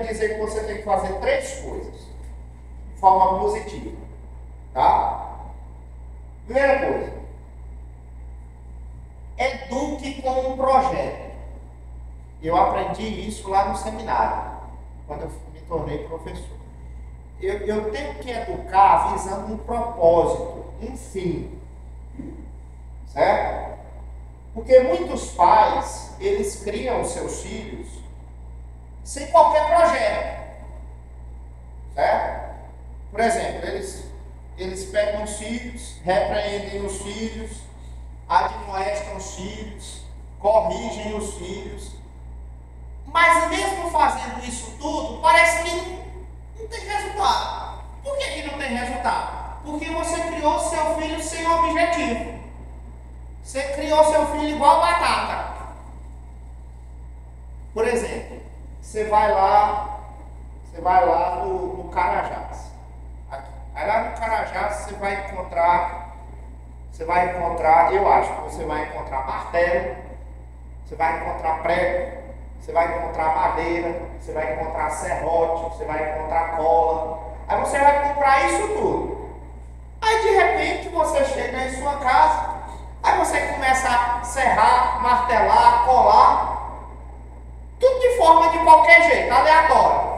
dizer que você tem que fazer 3 coisas de forma positiva. Tá? Primeira coisa. Eduque com um projeto. Eu aprendi isso lá no seminário, quando eu me tornei professor. Eu tenho que educar visando um propósito, um fim. Certo? Porque muitos pais, eles criam os seus filhos sem qualquer projeto. Certo? Por exemplo, eles pegam os filhos, repreendem os filhos, admoestam os filhos, corrigem os filhos. Mas mesmo fazendo isso tudo, parece que não tem resultado. Por que não tem resultado? Porque você criou seu filho sem objetivo. Você criou seu filho igual batata. Por exemplo, você vai lá no Carajás. Aí lá no Carajás você vai encontrar, eu acho que você vai encontrar martelo, você vai encontrar prego, você vai encontrar madeira, você vai encontrar serrote, você vai encontrar cola. Aí você vai comprar isso tudo. Aí de repente você chega em sua casa, aí você começa a serrar, martelar, colar, tudo de forma de qualquer jeito, aleatório.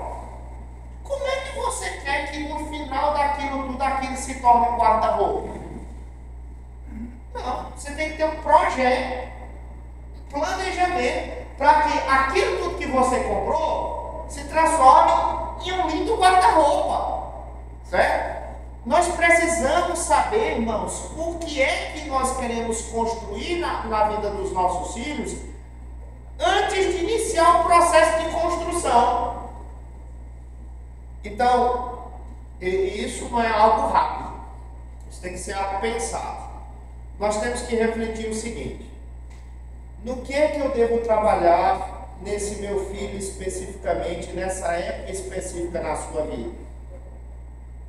Como é que você quer que no final daquilo tudo aquilo se torne um guarda-roupa? Não, você tem que ter um projeto, um planejamento, para que aquilo tudo que você comprou se transforme em um lindo guarda-roupa, certo? Nós precisamos saber, irmãos, o que é que nós queremos construir na vida dos nossos filhos antes de iniciar o processo de construção. Então, isso não é algo rápido, isso tem que ser algo pensado. Nós temos que refletir o seguinte: no que é que eu devo trabalhar nesse meu filho especificamente, nessa época específica na sua vida?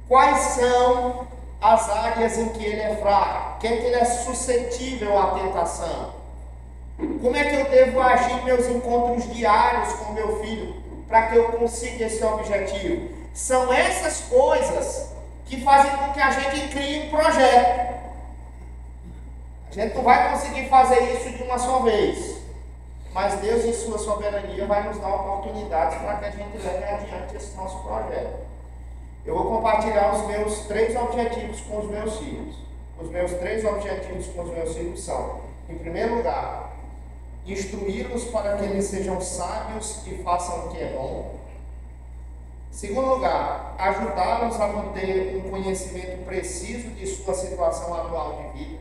Quais são as áreas em que ele é fraco? O que é que ele é suscetível à tentação? Como é que eu devo agir em meus encontros diários com meu filho para que eu consiga esse objetivo? São essas coisas que fazem com que a gente crie um projeto. A gente não vai conseguir fazer isso de uma só vez, mas Deus, em sua soberania, vai nos dar oportunidades para que a gente leve adiante esse nosso projeto. Eu vou compartilhar os meus 3 objetivos com os meus filhos. Os meus 3 objetivos com os meus filhos são, em primeiro lugar, instruí-los para que eles sejam sábios e façam o que é bom. Em segundo lugar, ajudá-los a manter um conhecimento preciso de sua situação atual de vida.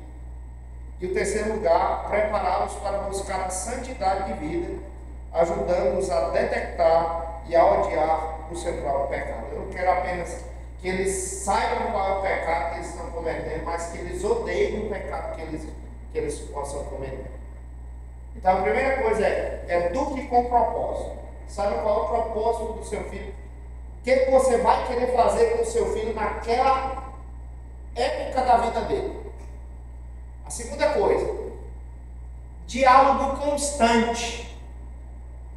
E o terceiro lugar, prepará-los para buscar a santidade de vida, ajudando-os a detectar e a odiar o seu próprio pecado. Eu não quero apenas que eles saibam qual é o pecado que eles estão cometendo, mas que eles odeiem o pecado que eles possam cometer. Então a primeira coisa é eduque com propósito. Sabe qual é o propósito do seu filho? O que você vai querer fazer com o seu filho naquela época da vida dele? A segunda coisa, diálogo constante.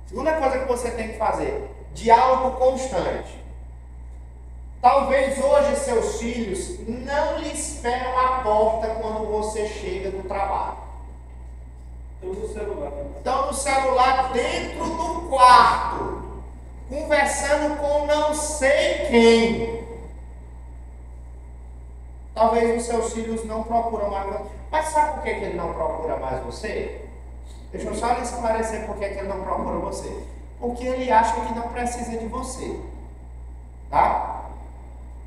Segunda coisa que você tem que fazer, diálogo constante. Talvez hoje seus filhos não lhe esperam à porta quando você chega do trabalho. Estão no celular dentro do quarto, conversando com não sei quem. Talvez os seus filhos não procuram mais você. Mas sabe por que ele não procura mais você? Deixa eu só lhe esclarecer por que ele não procura você. Porque ele acha que não precisa de você. Tá?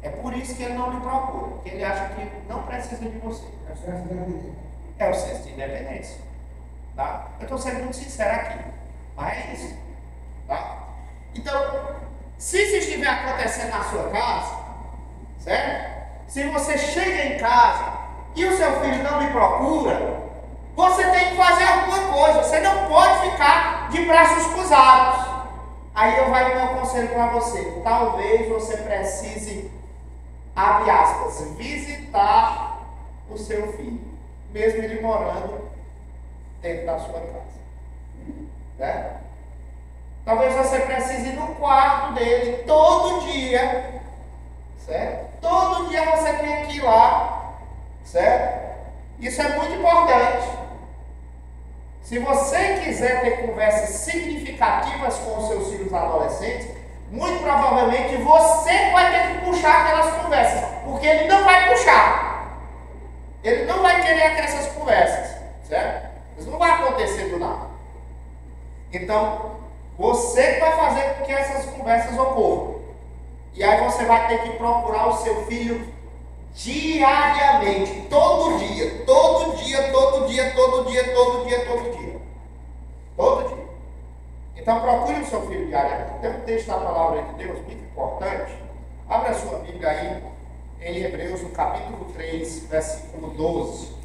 É por isso que ele não lhe procura. Porque ele acha que não precisa de você. É o senso de independência. Tá? Eu estou sendo muito sincero aqui. Mas é isso. Tá? Então, se isso estiver acontecendo na sua casa, certo? Se você chega em casa e o seu filho não lhe procura, você tem que fazer alguma coisa. Você não pode ficar de braços cruzados. Aí eu vai dar um conselho para você. Talvez você precise, abre aspas, visitar o seu filho, mesmo ele morando dentro da sua casa. Né? Talvez você precise ir no quarto dele todo dia, certo? Todo dia você tem que ir lá, certo? Isso é muito importante. Se você quiser ter conversas significativas com os seus filhos adolescentes, muito provavelmente você vai ter que puxar aquelas conversas, porque ele não vai puxar. Ele não vai querer aquelas conversas, certo? Isso não vai acontecer do nada. Então, você vai fazer com que essas conversas ocorram. E aí você vai ter que procurar o seu filho diariamente, todo dia, todo dia, todo dia, todo dia, todo dia, todo dia. Todo dia. Então procure o seu filho diariamente. Tem um texto da palavra de Deus muito importante. Abra a sua Bíblia aí em Hebreus, no capítulo 3, versículo 12.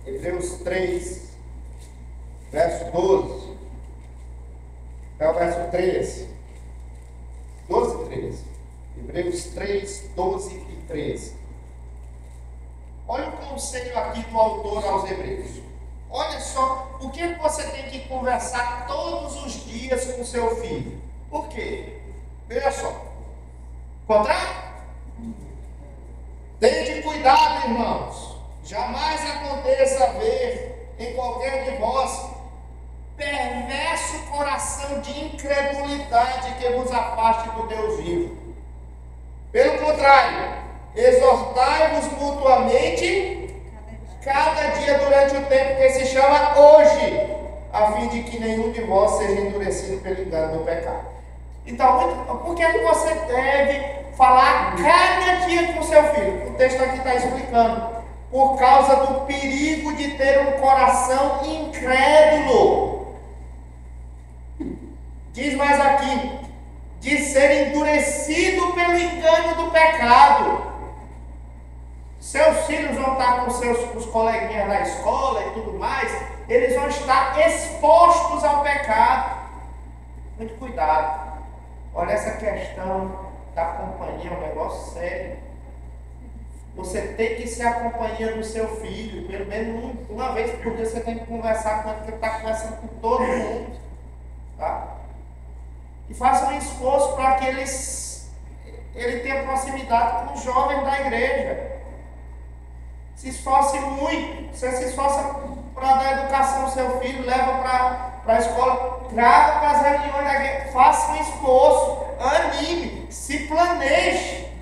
Hebreus 3, verso 12. É o verso 13. 12 e 13. Hebreus 3, 12 e 13. Olha o conselho aqui do autor aos Hebreus. Olha só o que você tem que conversar todos os dias com seu filho. Por quê? Veja só. Contrário? Tenha cuidado, irmãos. Jamais aconteça ver em qualquer de vós perverso coração de incredulidade que vos afaste do Deus vivo. Pelo contrário, exortai-vos mutuamente cada dia durante o tempo que se chama hoje, a fim de que nenhum de vós seja endurecido pelo engano do pecado. Então, por que você deve falar cada dia com seu filho? O texto aqui está explicando. Por causa do perigo de ter um coração incrédulo. Diz mais aqui, de ser endurecido pelo engano do pecado. Seus filhos vão estar com os coleguinhas da escola e tudo mais, eles vão estar expostos ao pecado. Muito cuidado. Olha, essa questão da companhia é um negócio sério. Você tem que ser a companhia do seu filho, pelo menos uma vez por dia você tem que conversar com ele, porque ele está conversando com todo mundo. Tá? E faça um esforço para que ele tenha proximidade com os jovens da igreja. Se esforce muito. Você se esforça para dar educação ao seu filho, leva para a escola, traga para as reuniões da igreja, faça um esforço, anime, se planeje.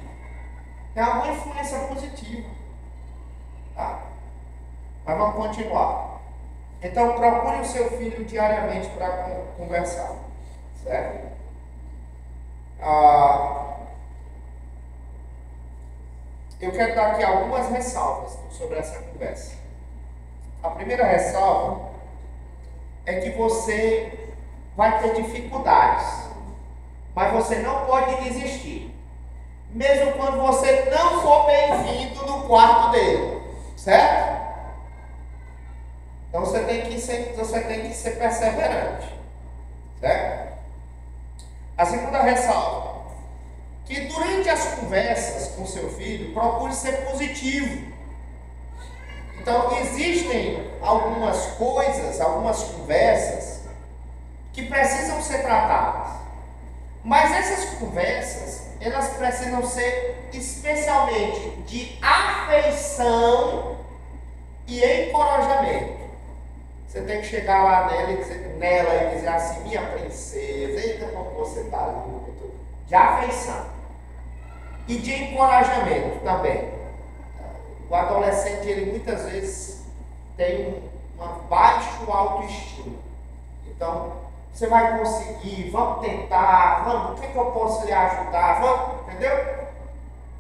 Tem alguma influência positiva. Tá? Mas vamos continuar. Então procure o seu filho diariamente para conversar. Certo? Eu quero dar aqui algumas ressalvas sobre essa conversa. A primeira ressalva é que você vai ter dificuldades, mas você não pode desistir, mesmo quando você não for bem-vindo no quarto dele, certo? Então você tem que ser perseverante, certo? A segunda ressalva, que durante as conversas com seu filho, procure ser positivo. Então, existem algumas coisas, algumas conversas que precisam ser tratadas. Mas essas conversas, elas precisam ser especialmente de afeição e encorajamento. Você tem que chegar lá nela e dizer assim, minha princesa, eita como você está linda. De afeição e de encorajamento também. O adolescente, ele muitas vezes tem uma baixa autoestima. Então, você vai conseguir, vamos tentar, vamos, o que eu posso lhe ajudar, vamos, entendeu?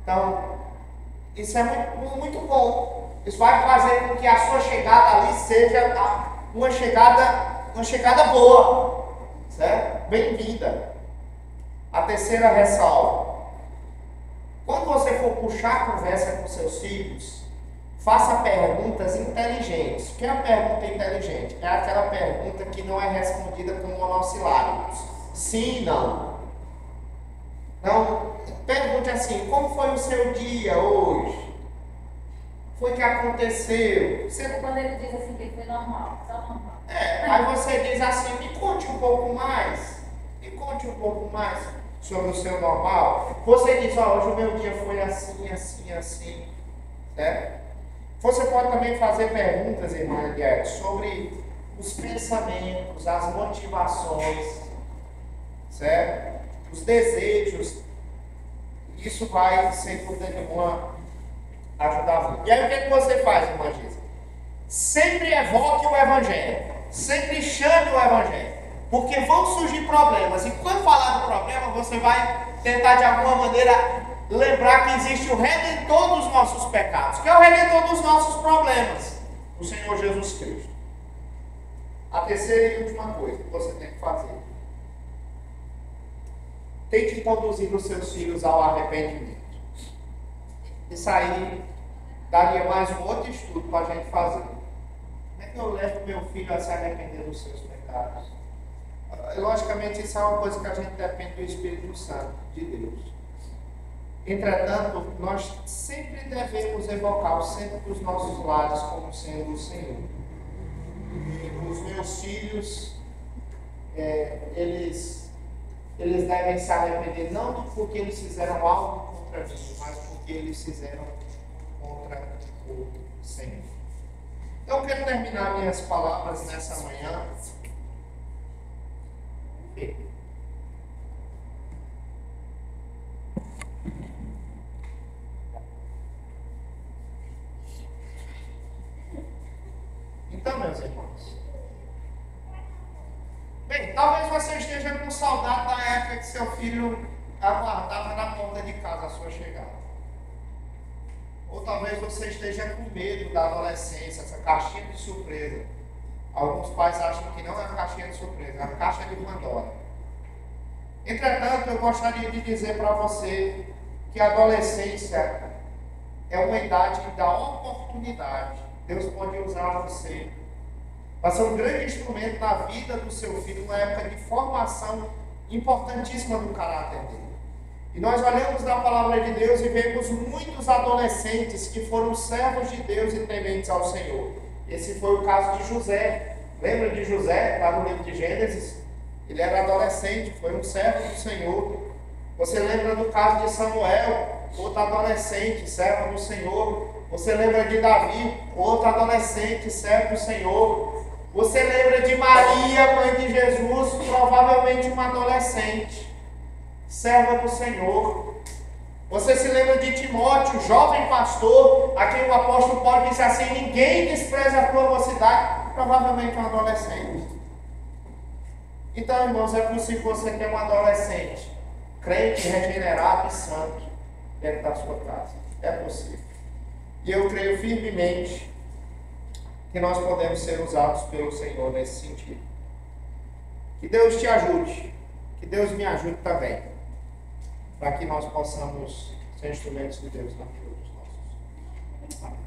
Então, isso é muito, muito bom. Isso vai fazer com que a sua chegada ali seja uma chegada boa, certo? Bem-vinda. A terceira ressalva. Quando você for puxar a conversa com seus filhos, faça perguntas inteligentes. O que é a pergunta inteligente? É aquela pergunta que não é respondida com monossilábicos. Sim, não. Não, pergunte assim, como foi o seu dia hoje? Foi que aconteceu? Quando ele diz assim que foi normal, só normal. Aí você diz assim, me conte um pouco mais. Me conte um pouco mais sobre o seu normal. Você diz, hoje o meu dia foi assim, assim, assim. Certo? Você pode também fazer perguntas, irmã Eliette, sobre os pensamentos, as motivações, certo? Os desejos. Isso vai, sem dúvida nenhuma, ajudar muito. E aí o que você faz, irmã Gisa? Sempre evoque o Evangelho. sempre chame o Evangelho. Porque vão surgir problemas. E quando falar do problema, você vai tentar de alguma maneira lembrar que existe o Redentor dos nossos pecados. Que é o Redentor dos nossos problemas. O Senhor Jesus Cristo. A terceira e última coisa que você tem que fazer. Tente conduzir os seus filhos ao arrependimento. Isso aí daria mais um outro estudo para a gente fazer. Como é que eu levo meu filho a se arrepender dos seus pecados? Logicamente, isso é uma coisa que a gente depende do Espírito Santo, de Deus. Entretanto, nós sempre devemos evocar o centro dos nossos lares como sendo o Senhor. E os meus filhos, eles devem se arrepender não porque eles fizeram algo contra mim, mas porque eles fizeram contra o Senhor. Então, eu quero terminar minhas palavras nessa manhã. Então, meus irmãos, bem, talvez você esteja com saudade da época que seu filho aguardava na porta de casa a sua chegada. Ou talvez você esteja com medo da adolescência, essa caixinha de surpresa. Alguns pais acham que não é uma caixinha de surpresa, é uma caixa de Pandora. Entretanto, eu gostaria de dizer para você que a adolescência é uma idade da oportunidade. Deus pode usar você. Vai ser um grande instrumento na vida do seu filho, uma época de formação importantíssima no caráter dele. E nós olhamos na palavra de Deus e vemos muitos adolescentes que foram servos de Deus e tementes ao Senhor. Esse foi o caso de José. Lembra de José, lá no livro de Gênesis? Ele era adolescente, foi um servo do Senhor. Você lembra do caso de Samuel, outro adolescente, servo do Senhor. Você lembra de Davi, outro adolescente, servo do Senhor. Você lembra de Maria, mãe de Jesus, provavelmente uma adolescente, serva do Senhor. Você se lembra de Timóteo, jovem pastor, a quem o apóstolo Paulo disse assim: ninguém despreza a tua mocidade, provavelmente um adolescente. Então, irmãos, é possível você ter um adolescente, crente, regenerado e santo, dentro da sua casa. É possível. E eu creio firmemente que nós podemos ser usados pelo Senhor nesse sentido. Que Deus te ajude, que Deus me ajude também, para que nós possamos ser instrumentos de Deus na vida dos nossos. Amém.